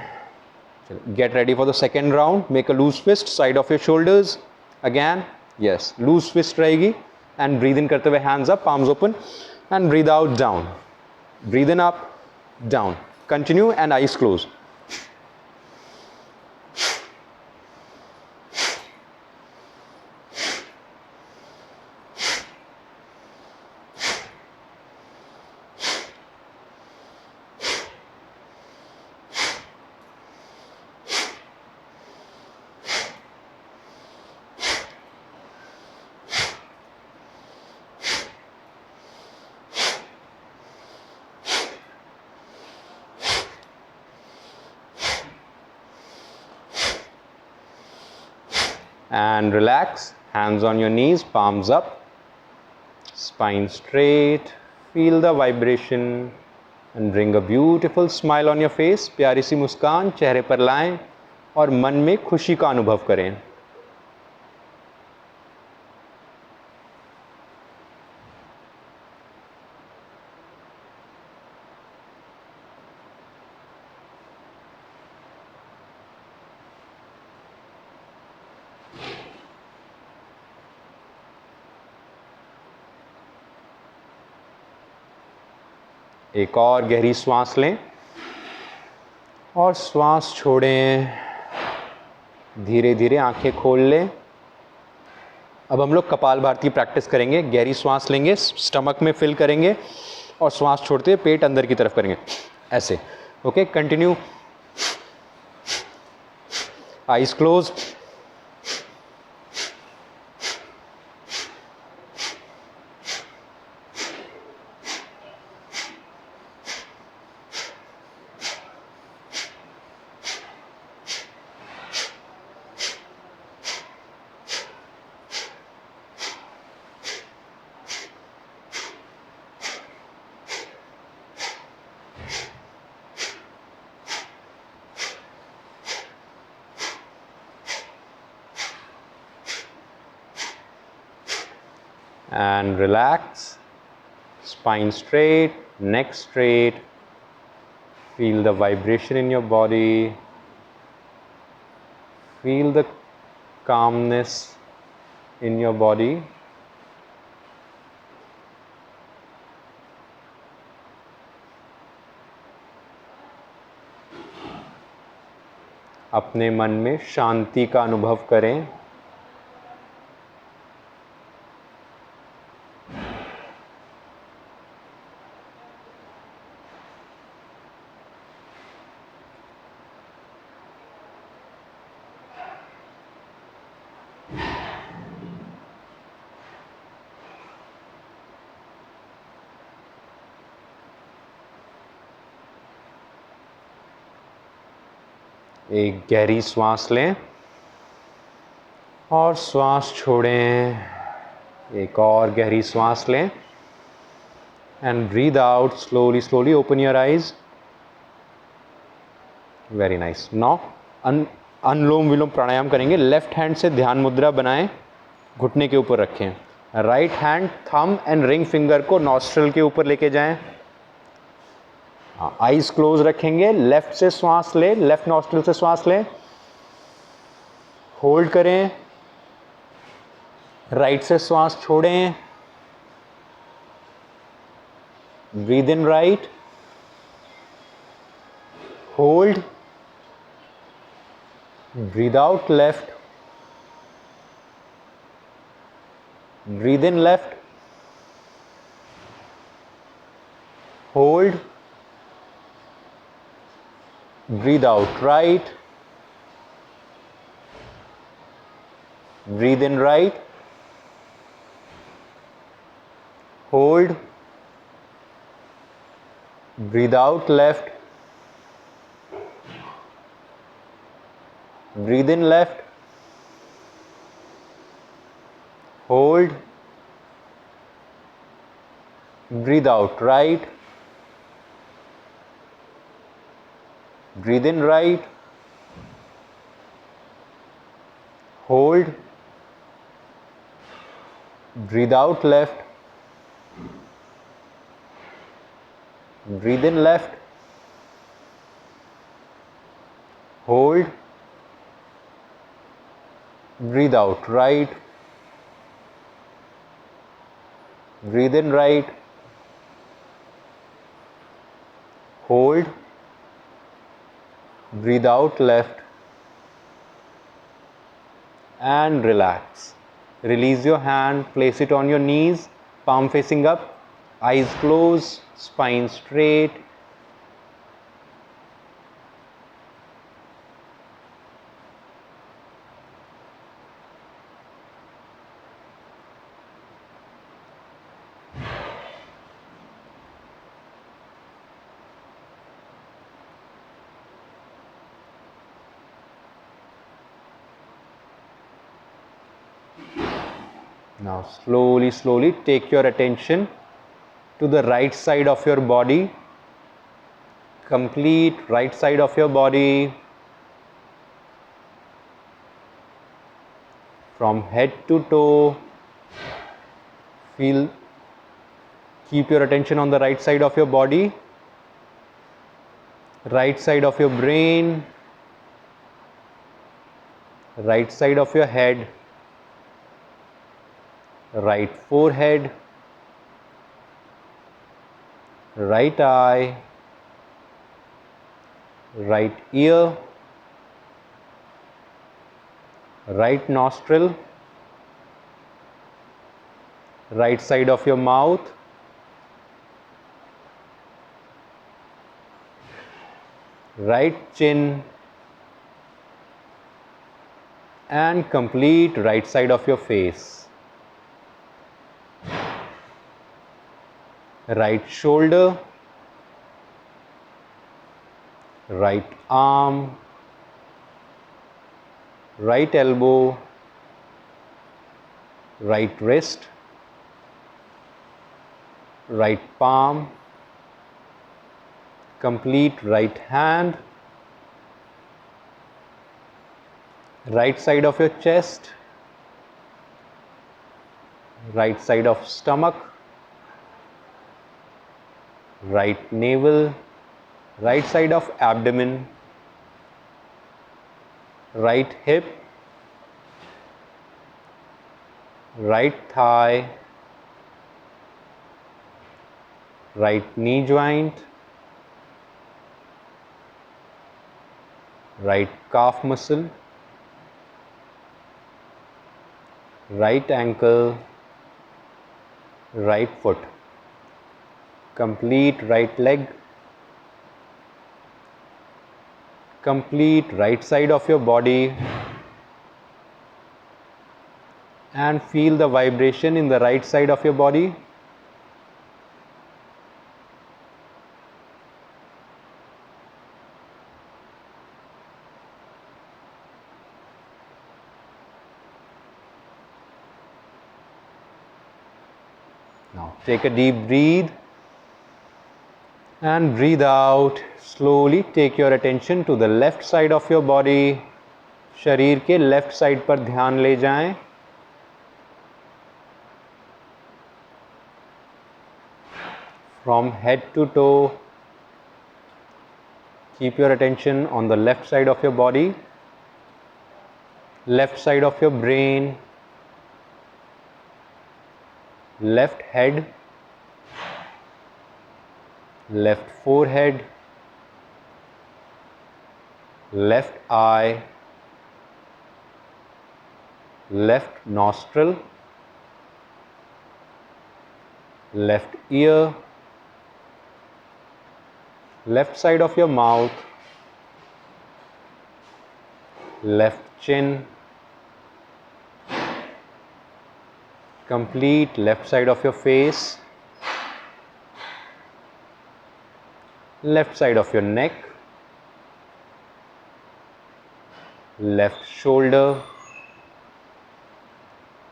Get ready for the second round. Make a loose fist, side of your shoulders again. Yes, loose fist रहेगी। एंड ब्रीद इन करते हुए hands up, palms open, and breathe out down. Breathe in up, down, continue, and eyes close. And relax, hands on your knees, palms up, spine straight. Feel the vibration and bring a beautiful smile on your face. प्यारी सी मुस्कान चेहरे पर लाएं और मन में खुशी का अनुभव करें। एक और गहरी श्वास लें और श्वास छोड़ें। धीरे धीरे आंखें खोल लें। अब हम लोग कपालभाति प्रैक्टिस करेंगे। गहरी श्वास लेंगे, स्टमक में फिल करेंगे और श्वास छोड़ते हुए पेट अंदर की तरफ करेंगे, ऐसे। Okay, continue. Eyes close. And relax, spine straight, neck straight. Feel the vibration in your body. Feel the calmness in your body. अपने मन में शांति का अनुभव करें। एक गहरी सांस लें और सांस छोड़ें। एक और गहरी सांस लें and breathe out slowly slowly. Open your eyes. Very nice. Now anulom vilom pranayama करेंगे। लेफ्ट हैंड से ध्यान मुद्रा बनाएं, घुटने के ऊपर रखें। Right hand thumb and ring finger को नॉस्ट्रल के ऊपर लेके जाएं। आईज क्लोज रखेंगे। लेफ्ट से श्वास लें, लेफ्ट नॉस्ट्रल से श्वास लें, होल्ड करें। राइट से श्वास छोड़ें। Breathe in right, hold, breathe out left, breathe in left, hold, breathe out right, breathe in right, hold, breathe out left, breathe in left, hold, breathe out right, breathe in right, hold, breathe out left, breathe in left, hold, breathe out right, breathe in right, hold, breathe out left and relax. Release your hand, place it on your knees, palm facing up, eyes closed, spine straight. Now slowly, slowly take your attention to the right side of your body, complete right side of your body, from head to toe. Keep your attention on the right side of your body, right side of your brain, right side of your head, right forehead, right eye, right ear, right nostril, right side of your mouth, right chin, and complete right side of your face. Right shoulder, right arm, right elbow, right wrist, right palm, complete right hand, right side of your chest, right side of stomach, right navel, right side of abdomen, right hip, right thigh, right knee joint, right calf muscle, right ankle, right foot, complete right leg, complete right side of your body, and feel the vibration in the right side of your body. Now take a deep breath and breathe out. Slowly take your attention to the left side of your body. शरीर के लेफ्ट साइड पर ध्यान ले जाएं. From head to toe, keep your attention on the left side of your body, left side of your brain, left head, left forehead, left eye, left nostril, left ear, left side of your mouth, left chin, complete left side of your face, left side of your neck, left shoulder,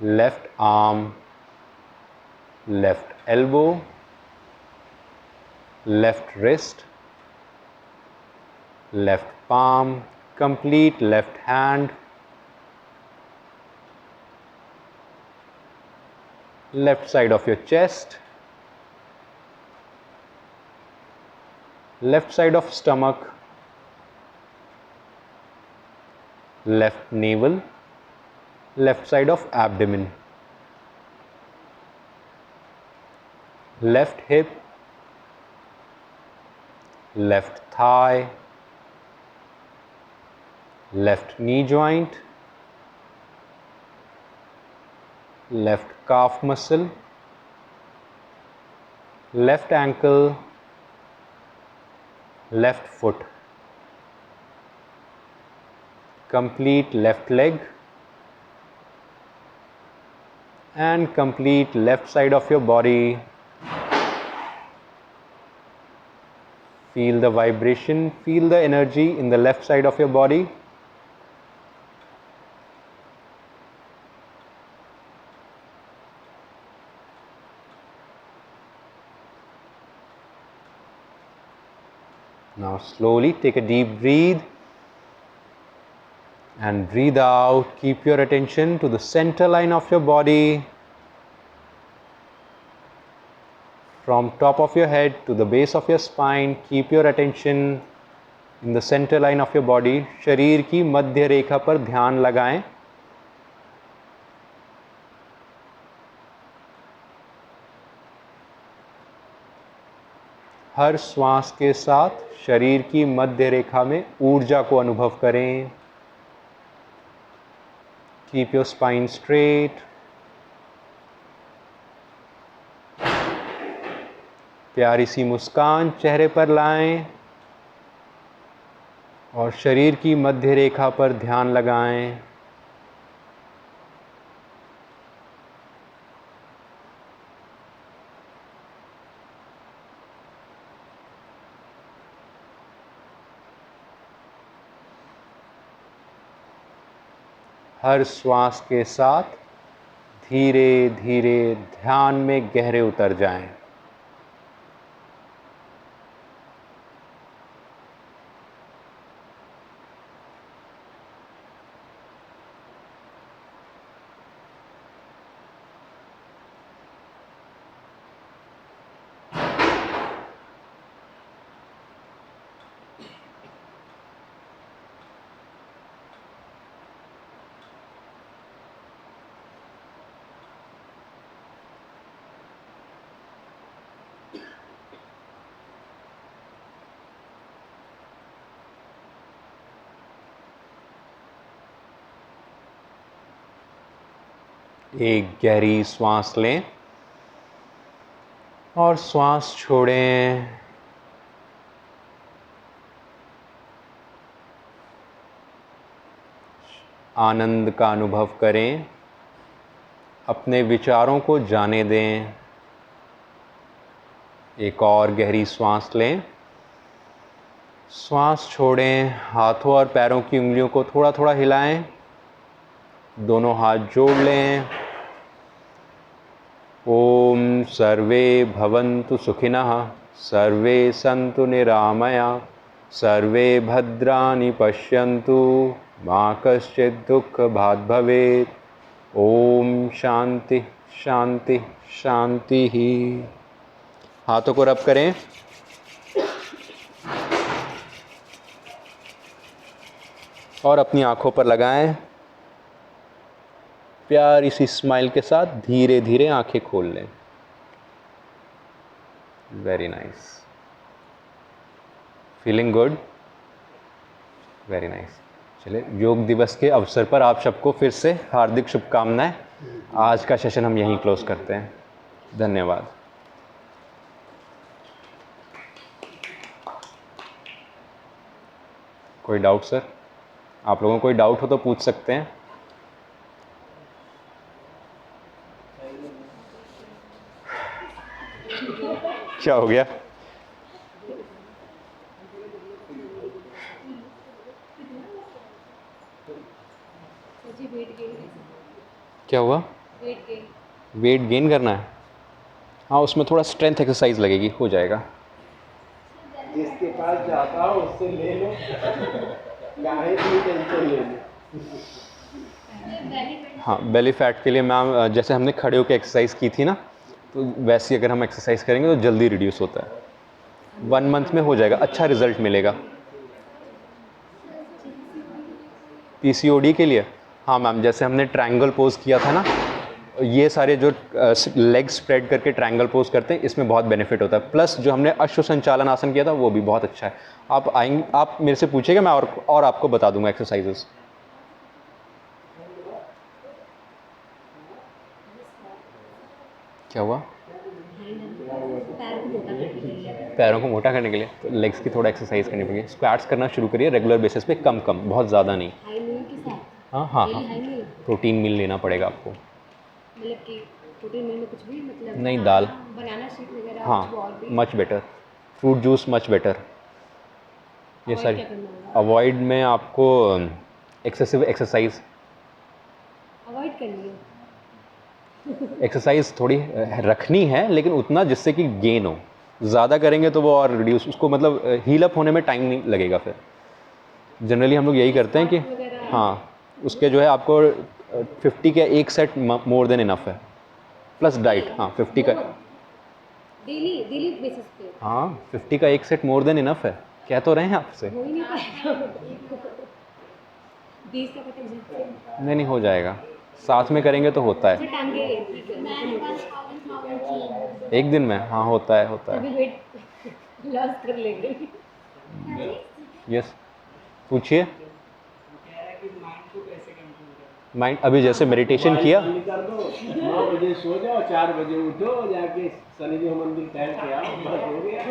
left arm, left elbow, left wrist, left palm, complete left hand, left side of your chest, left side of stomach, left navel, left side of abdomen, left hip, left thigh, left knee joint, left calf muscle, left ankle, left foot, complete left leg, and complete left side of your body. Feel the vibration, feel the energy in the left side of your body. Now slowly take a deep breath and breathe out. Keep your attention to the center line of your body. From top of your head to the base of your spine, keep your attention in the center line of your body. शरीर की मध्य रेखा पर ध्यान लगाएं. हर श्वास के साथ शरीर की मध्य रेखा में ऊर्जा को अनुभव करें. Keep your spine straight. प्यारी सी मुस्कान चेहरे पर लाएं और शरीर की मध्य रेखा पर ध्यान लगाएं. हर श्वास के साथ धीरे धीरे ध्यान में गहरे उतर जाएं. एक गहरी सांस लें और सांस छोड़ें। आनंद का अनुभव करें, अपने विचारों को जाने दें। एक और गहरी सांस लें, सांस छोड़ें। हाथों और पैरों की उंगलियों को थोड़ा थोड़ा हिलाएं, दोनों हाथ जोड़ लें। ओम सर्वे भवन्तु सुखिनः, सर्वे सन्तु निरामया, सर्वे भद्राणि पश्यन्तु, मा कश्चित् दुःखभाग् भवेत्। ओम शांति शांति शांति ही। हाथों को रब करें। और अपनी आंखों पर लगाएं। प्यारी सी स्माइल के साथ धीरे धीरे आंखें खोल लें। Very nice. Feeling good? Very nice. चलिए, योग दिवस के अवसर पर आप सबको फिर से हार्दिक शुभकामनाएं। आज का सेशन हम यहीं क्लोज करते हैं। धन्यवाद। कोई डाउट सर? आप लोगों को कोई डाउट हो तो पूछ सकते हैं। क्या हो गया? क्या हुआ? वेट गेन करना है? हाँ, उसमें थोड़ा स्ट्रेंथ एक्सरसाइज लगेगी, हो जाएगा। जिसके पास जाता हो उससे ले लो, काहे की टेंशन ले लो। हाँ, बेली फैट के लिए मैम जैसे हमने खड़े होकर एक्सरसाइज की थी ना, तो वैसे अगर हम एक्सरसाइज करेंगे तो जल्दी रिड्यूस होता है। 1 मंथ में हो जाएगा, अच्छा रिजल्ट मिलेगा। पीसीओडी के लिए हाँ मैम, जैसे हमने ट्रायंगल पोज किया था ना, ये सारे जो लेग स्प्रेड करके ट्रायंगल पोज करते हैं, इसमें बहुत बेनिफिट होता है। प्लस जो हमने अश्व संचालन आसन किया था वो भी बहुत अच्छा है। आप आएंगे, आप मेरे से पूछिएगा, मैं और आपको बता दूंगा एक्सरसाइजेस। क्या हुआ? पैरों को मोटा करने के लिए तो लेग्स की थोड़ा एक्सरसाइज करनी पड़ेगी। स्क्वाट्स करना शुरू करिए रेगुलर बेसिस पे, कम कम, बहुत ज़्यादा नहीं। हाँ हाँ हाँ, प्रोटीन मील लेना पड़ेगा आपको। मतलब कि प्रोटीन मील में कुछ भी, मतलब नहीं, दाल, बनाना शेक वगैरह, हाँ, much better. Fruit juice much better. ये सारी अवॉइड में आपको एक्सेसिव एक्सरसाइज अवॉइड करनी है। एक्सरसाइज थोड़ी रखनी है, लेकिन उतना जिससे कि गेन हो। ज़्यादा करेंगे तो वो और रिड्यूस, उसको मतलब हील अप होने में टाइम नहीं लगेगा। फिर जनरली हम लोग यही करते हैं कि हाँ, उसके जो है आपको 50 का एक सेट मोर देन इनफ है, प्लस डाइट। हाँ 50 का डेली बेसिस पे। हाँ 50 का एक सेट मोर देन इनफ है। कह तो रहे हैं आपसे। हो ही नहीं पाएगा। 20 का पता नहीं हो जाएगा, साथ में करेंगे तो होता है। टांगे एक दिन में हाँ होता है अभी वेट लॉस कर लेंगे। यस, पूछिए। माइंड अभी जैसे मेडिटेशन किया, कर दो, 9 बजे सो जाओ, 4 बजे उठो, जाके शनिदेव मंदिर टहल के आओ, बस हो गया।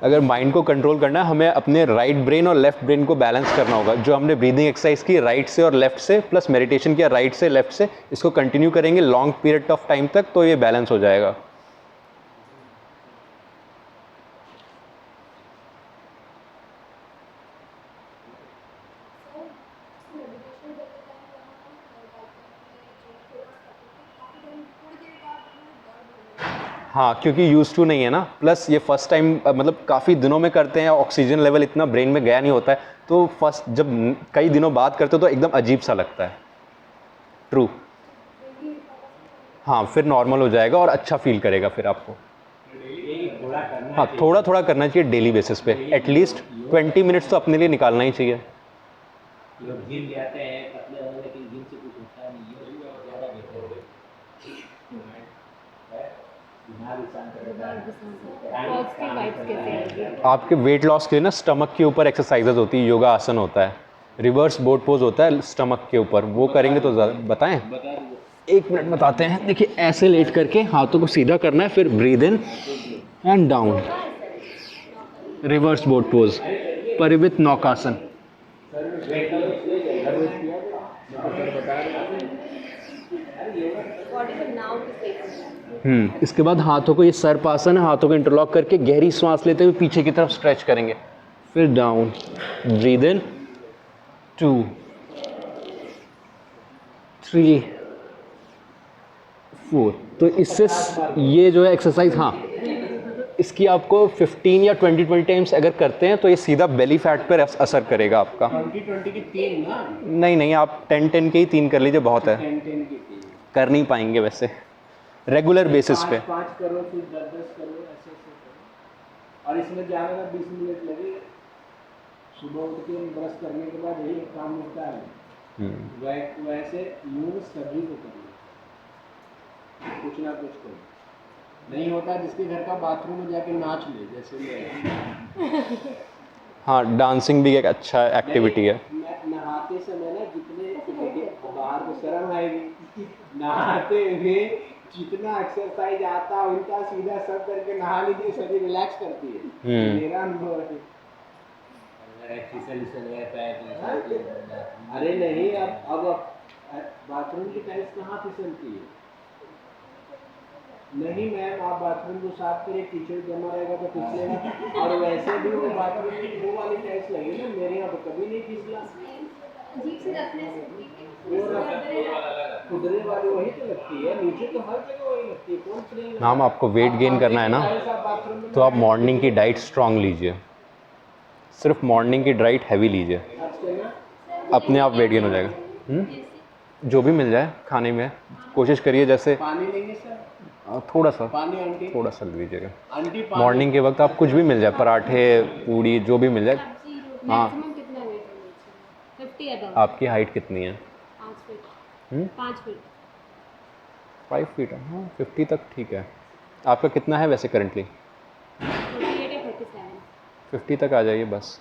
अगर माइंड को कंट्रोल करना है, हमें अपने राइट ब्रेन और लेफ्ट ब्रेन को बैलेंस करना होगा। जो हमने ब्रीदिंग एक्सरसाइज की राइट से और लेफ्ट से, प्लस मेडिटेशन किया राइट से लेफ्ट से, इसको कंटिन्यू करेंगे लॉन्ग पीरियड ऑफ टाइम तक, तो ये बैलेंस हो जाएगा। हाँ, क्योंकि यूज टू नहीं है ना, प्लस ये फर्स्ट टाइम मतलब काफ़ी दिनों में करते हैं, ऑक्सीजन लेवल इतना ब्रेन में गया नहीं होता है, तो फर्स्ट जब कई दिनों बाद करते हो तो एकदम अजीब सा लगता है। ट्रू। हाँ, फिर नॉर्मल हो जाएगा और अच्छा फील करेगा फिर आपको। हाँ, थोड़ा थोड़ा करना चाहिए डेली बेसिस पे, एटलीस्ट 20 मिनट्स तो अपने लिए निकालना ही चाहिए। लोग जिम जाते हैं पतले होने, लेकिन जिम से कुछ होता नहीं, ये ज़्यादा बेहतर है। आपके वेट लॉस के लिए ना स्टमक के ऊपर एक्सरसाइजेज होती है, योगा आसन होता है, रिवर्स बोट पोज होता है स्टमक के ऊपर, वो करेंगे तो ज़्यादा। बताएं? बता दो। 1 मिनट बताते हैं। देखिए ऐसे लेट करके हाथों को सीधा करना है, फिर breathe in and down, reverse boat pose, parivrtta naukasana. Body को नाव के सेफ। इसके बाद हाथों को, ये सर्पासन है, हाथों को इंटरलॉक करके गहरी सांस लेते हुए पीछे की तरफ स्ट्रेच करेंगे, फिर डाउन, ब्रीद इन, 2 3 4। तो इससे ये जो है एक्सरसाइज, हाँ इसकी आपको 15 या 20 टाइम्स अगर करते हैं तो ये सीधा बेली फैट पर असर करेगा आपका। 20 की 3 ना, नहीं आप 10 के ही 3 कर लीजिए, बहुत है। 10 की 3 कर नहीं पाएंगे वैसे रेगुलर बेसिस पे। 5 करो, फिर 10 करो, ऐसे करो। और इसमें ज़्यादा ना 20 मिनट लगे। सुबह उठ के ब्रश करने के बाद यही काम होता है। वैसे यूज सभी को करना, कुछ ना कुछ करो। नहीं होता जिसके घर का बाथरूम में जाके नाच ले, जैसे मैं। हाँ, डांसिंग भी एक अच्छा एक्टिविटी है। मैं नहाते समय ना, जितने बाहर को शर्म आएगी, नहाते हुए जितना एक्सरसाइज आता है उनका सीधा सब करके नहा लीजिए, शरीर रिलैक्स करती है। मेरा अनुभव है। अरे नहीं, अब बाथरूम की टाइल्स कहाँ फिसलती है? नहीं मैम, आप बाथरूम को साफ करिए, कीचड़ जमा रहेगा तो फिसलेगा। और वैसे भी वो बाथरूम की वो वाली टाइल्स लगी ना, मेरे यहाँ तो कभी नहीं फिसला। अजीब से रखने से खुदरे वाली वही तो लगती है, नीचे तो हर जगह वही लगती है। कौन सी? मैम आपको वेट गेन करना है ना, तो आप मॉर्निंग की डाइट स्ट्रांग लीजिए, सिर्फ मॉर्निंग की डाइट हैवी लीजिए, अपने आप वेट गेन हो जाएगा। जो भी मिल जाए खाने में कोशिश करिए, जैसे पानी लेंगे सर? थोड़ा सा पानी आंटी, थोड़ा सा लीजिएगा। आंटी मॉर्निंग के वक्त आप कुछ भी मिल जाए, पराठे पूड़ी जो भी मिल जाए। हाँ, मैक्सिमम कितना वेट होना चाहिए? 50 अबव। आपकी हाइट कितनी है? 5 फीट। 5 फीट। 5 फीट है, हाँ 50 तक ठीक है। आपका कितना है वैसे करेंटली? 48 या 47। 50 तक आ जाइए बस।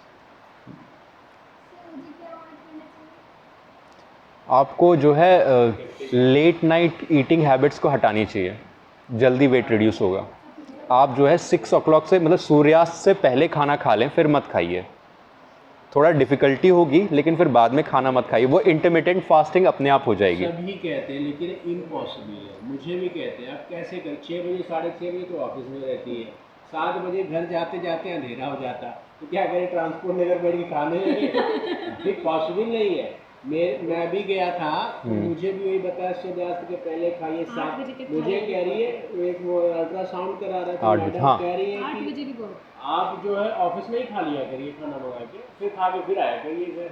आपको जो है लेट नाइट ईटिंग हैबिट्स को हटानी चाहिए, जल्दी वेट रिड्यूस होगा। आप जो है 6 o'clock से, मतलब सूर्यास्त से पहले खाना खा लें, फिर मत खाइए। थोड़ा डिफ़िकल्टी होगी लेकिन फिर बाद में खाना मत खाइए, वो इंटरमिटेंट फास्टिंग अपने आप हो जाएगी। सभी कहते हैं लेकिन इम्पॉसिबल है। मुझे भी कहते हैं, आप कैसे कर, 6 बजे 6:30 बजे तो ऑफिस में रहती है, 7 बजे घर जाते जाते अंधेरा हो जाता, तो क्या करें, ट्रांसपोर्ट लेकर बैठ के खाने लगे? पॉसिबल नहीं है। मैं भी गया था, मुझे भी वही बताया, सूर्यास्त के पहले खाइए। 7 मुझे कह रही है, एक वो अल्ट्रासाउंड करा रहा था मैडम, हाँ। कह रही है 8 कि बजे की बहुत। आप जो है ऑफिस में ही खा लिया करिए, खाना मंगा के, फिर खा के फिर आया करिए घर।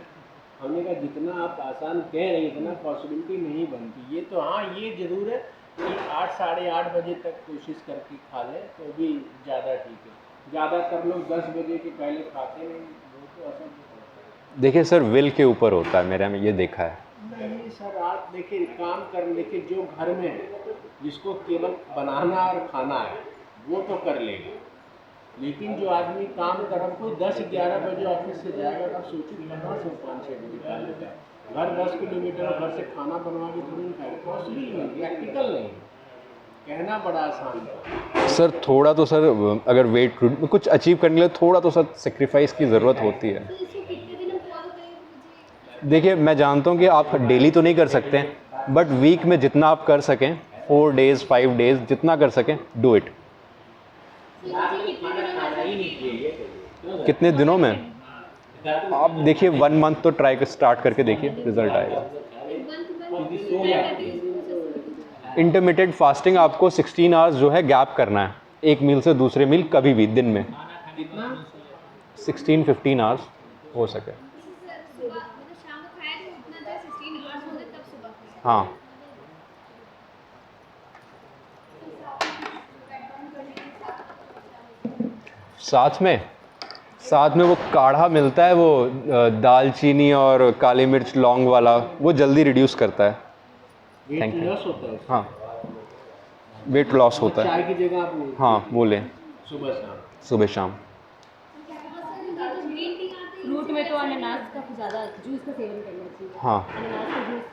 हमने कहा जितना आप आसान कह रहे हैं इतना पॉसिबिलिटी नहीं बनती। ये तो हाँ, ये ज़रूर है कि 8 साढ़े 8 बजे तक कोशिश करके खा लें तो भी ज़्यादा ठीक है। ज़्यादातर लोग 10 बजे के पहले खाते नहीं, वो तो असर नहीं होता। देखिए सर, विल के ऊपर होता है, मेरे में ये देखा है। नहीं सर, आप देखिए काम कर, देखिए जो घर में है, जिसको केवल बनाना और खाना है वो तो कर लेगा, लेकिन जो आदमी काम कर, अब कोई 10-11 बजे ऑफिस से जाएगा तो आप सोचिए कहाँ से 5-6 बजे खा लेगा। घर 10 किलोमीटर और घर से खाना बनवा के थोड़ी खाएगा, पॉसिबल नहीं, प्रैक्टिकल नहीं। कहना बड़ा आसान है सर थोड़ा तो सर, अगर वेट कुछ अचीव करने के लिए थोड़ा तो सर सेक्रीफाइस की ज़रूरत होती है। तो इसको कितने दिन हम फॉलो करें? देखिए मैं जानता हूँ कि आप डेली तो नहीं कर सकते हैं, बट वीक में जितना आप कर सकें, 4 days 5 days जितना कर सकें, डू इट। कितने दिनों में? आप देखिए 1 month तो ट्राई स्टार्ट करके देखिए, रिजल्ट आएगा। इंटरमिटेंट फास्टिंग आपको 16 hours जो है गैप करना है, एक मील से दूसरे मील कभी भी दिन में, 16-15 hours हो सके। सुबह मतलब शाम को खाया तो उतना देर 16 आवर्स हो गए तब सुबह खाया। हाँ, साथ में वो काढ़ा मिलता है, वो दालचीनी और काली मिर्च लौंग वाला, वो जल्दी रिड्यूस करता है। Wait Thank you. लॉस होता है। हाँ, वेट लॉस होता है। चाय की जगह आप लें, हाँ वो लें, सुबह शाम। सुबह शाम। फ्रूट में तो अनानास का ज़्यादा जूस का सेवन करना चाहिए। हाँ, अनानास का जूस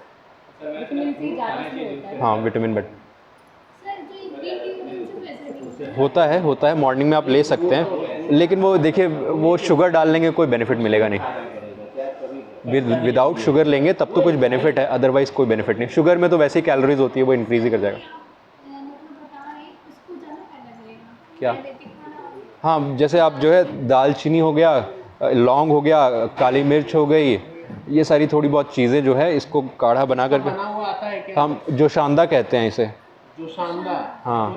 विटामिन सी ज़्यादा से होता है। हाँ विटामिन बट सर जो ये ग्रीन टी होता है उसमें ऐसा नहीं होता है मॉर्निंग में आप ले सकते हैं, लेकिन वो देखिए वो शुगर डाल लेंगे कोई बेनिफिट मिलेगा नहीं। विदाउट शुगर लेंगे तब तो कुछ बेनिफिट है, अदरवाइज कोई बेनिफिट नहीं। शुगर में तो वैसे ही कैलोरीज होती है, वो इंक्रीज ही कर जाएगा। मतलब बता रहे हैं उसको ज़्यादा फायदा करेगा। क्या? डायबिटिक वाला हाँ जैसे आप जो है दालचीनी हो गया, लौंग हो गया, काली मिर्च हो गई, ये सारी थोड़ी बहुत चीज़ें जो है इसको काढ़ा बना करके बना हुआ आता है क्या? हम जो शांदा कहते हैं इसे। जो शानदार, हाँ।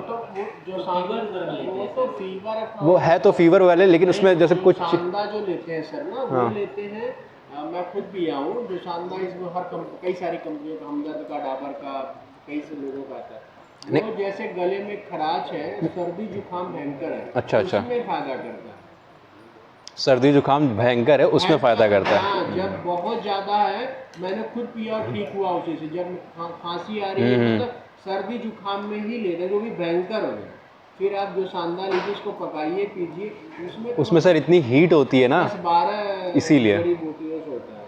जो शानदार वो तो फीवर, वो है तो फीवर वाले, लेकिन उसमें जैसे कुछ शानदार जो लेते हैं सर ना, वो हाँ। लेते हैं। मैं खुद पिया हूँ जो शानदार, इसमें कई सारी कंपनियों का, हमदर्द का, डाबर का, कई से लोगों का आता है। वो जैसे गले में खराश है, सर्दी जुकाम भयंकर है, अच्छा। उसमें फायदा करता है। सर्दी जुकाम भयंकर है, उसमें फ़ायदा करता है। हाँ, जब बहुत ज़्यादा है, मैंने खुद पिया और ठीक हुआ उसी से। जब खांसी आ रही है, मतलब सर्दी जुकाम में ही लेना है, जो भी भयंकर हो गया, फिर आप जो शानदार लीजिए, उसको पकाइए, पीजिए। उसमें सर इतनी हीट होती है ना, 10-12 इसीलिए। जड़ी बूटियों से होता है।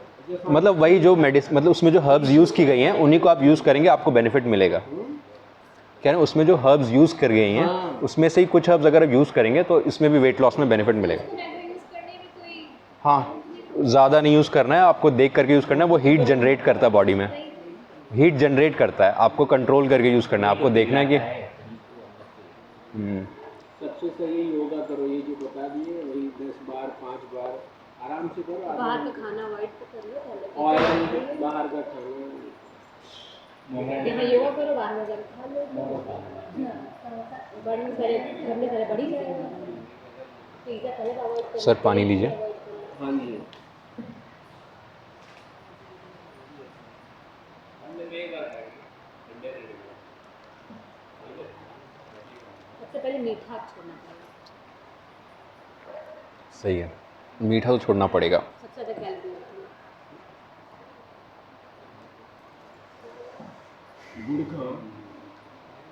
मतलब वही जो मतलब उसमें जो हर्ब्स यूज़ की गई हैं उन्हीं को आप यूज़ करेंगे, आपको बेनिफिट मिलेगा। कह रहे हैं उसमें जो हर्ब्स यूज़ कर गई हैं हाँ। उसमें से ही कुछ हर्ब्स अगर आप यूज़ करेंगे तो इसमें भी वेट लॉस में बेनिफिट मिलेगा। यूज़ करने में कोई हाँ, ज़्यादा नहीं यूज़ करना है आपको, देख करके यूज़ करना है। वो हीट जनरेट करता है बॉडी में, हीट जनरेट करता है, आपको कंट्रोल करके यूज़ करना है। आपको देखना है कि सबसे सही योगा करो, ये जो बता दिए वही 10 बार 5 बार आराम से करो। बाहर का खाना अवॉइड तो कर लो पहले। ऑयल, बाहर का खाना, यहाँ योगा करो, बाहर में जाकर खा लो। बड़ी सारे घर में सारे बढ़ी जाएगा। पिज़्ज़ा पहले अवॉइड करो। सर पानी लीजिए। हाँ जी। सबसे पहले मीठा छोड़ना पड़ेगा, सही है, मीठा तो छोड़ना पड़ेगा। सबसे ज़्यादा कैलोरी होती है। गुड़ खाओ,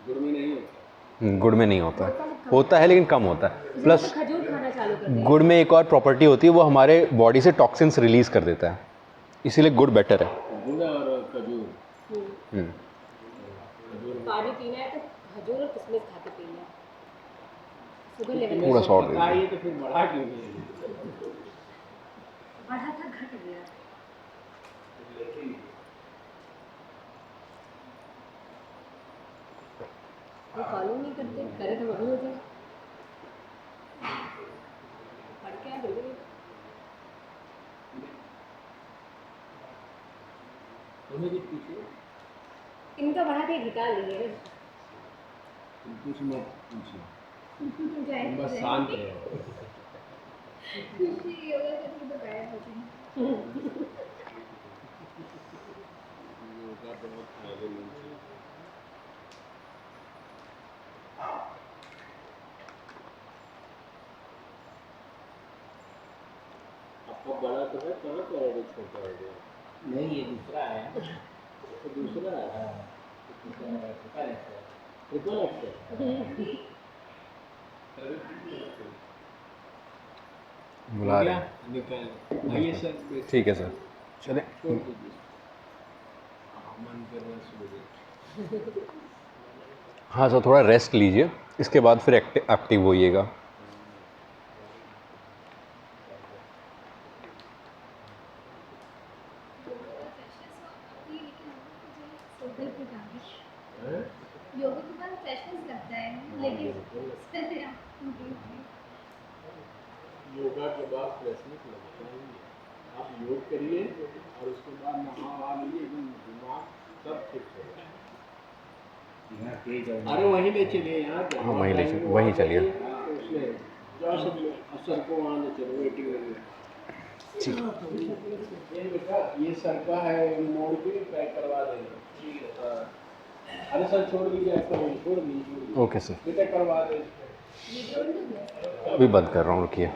गुड़ में नहीं होता। गुड़ में नहीं होता है, होता है लेकिन कम होता है। प्लस खजूर खाना चालू कर दें। गुड़ में एक और प्रॉपर्टी होती है, वो हमारे बॉडी से टॉक्सिन्स रिलीज़ कर देता है, इसीलिए गुड़ बेटर है। गुड़ और खजूर। पानी पीना है तो खजूर और किशमिश खा के पीना है। शुगर लेवल पूरा सॉर्ट दे दीजिए। बताइए तो फिर बढ़ा क्यों नहीं? बढ़ा था, घट गया। वो फॉलो नहीं करते, करे तो वही हो जाए। पढ़ के आए बिल्कुल। इनका बढ़ा के घटा लिए। कुछ मत पूछिए, जय बस शांत रहो। योगा करके तो गायब होते हैं। योगा बहुत फायदेमंद है। आपका बड़ा तो है, कहाँ पर है, छोटा हो गया? नहीं, ये दूसरा है। तो दूसरा है, ट्रिपल एक्सल। बुला रहे हैं। निकाल आइए सर। ठीक है सर, चले। छोड़ दीजिए, मन कर रहा है सो जाए। हाँ सर, थोड़ा रेस्ट लीजिए, इसके बाद फिर एक्टिव होइएगा। योगा के बाद फ्रेशनेस लगता है, लेकिन योगा के बाद फ्रेशनेस लगता है। आप योग करिए और उसके बाद नहा लीजिए, एकदम दिमाग सब ठीक हो जाएगा। अरे वहीं ले चलिए यार। हाँ वहीं चलिए। उसमें जाओ सब सर को वहाँ ले चलो, वेटिंग में। ये बेटा, ये सर का है, मोड़ के पैक करवा देना। ठीक है। अरे सर छोड़ दीजिए, आपका छोड़ दीजिए। ओके सर, बेटा करवा दे। अभी बंद कर रहा हूँ, रुकिए।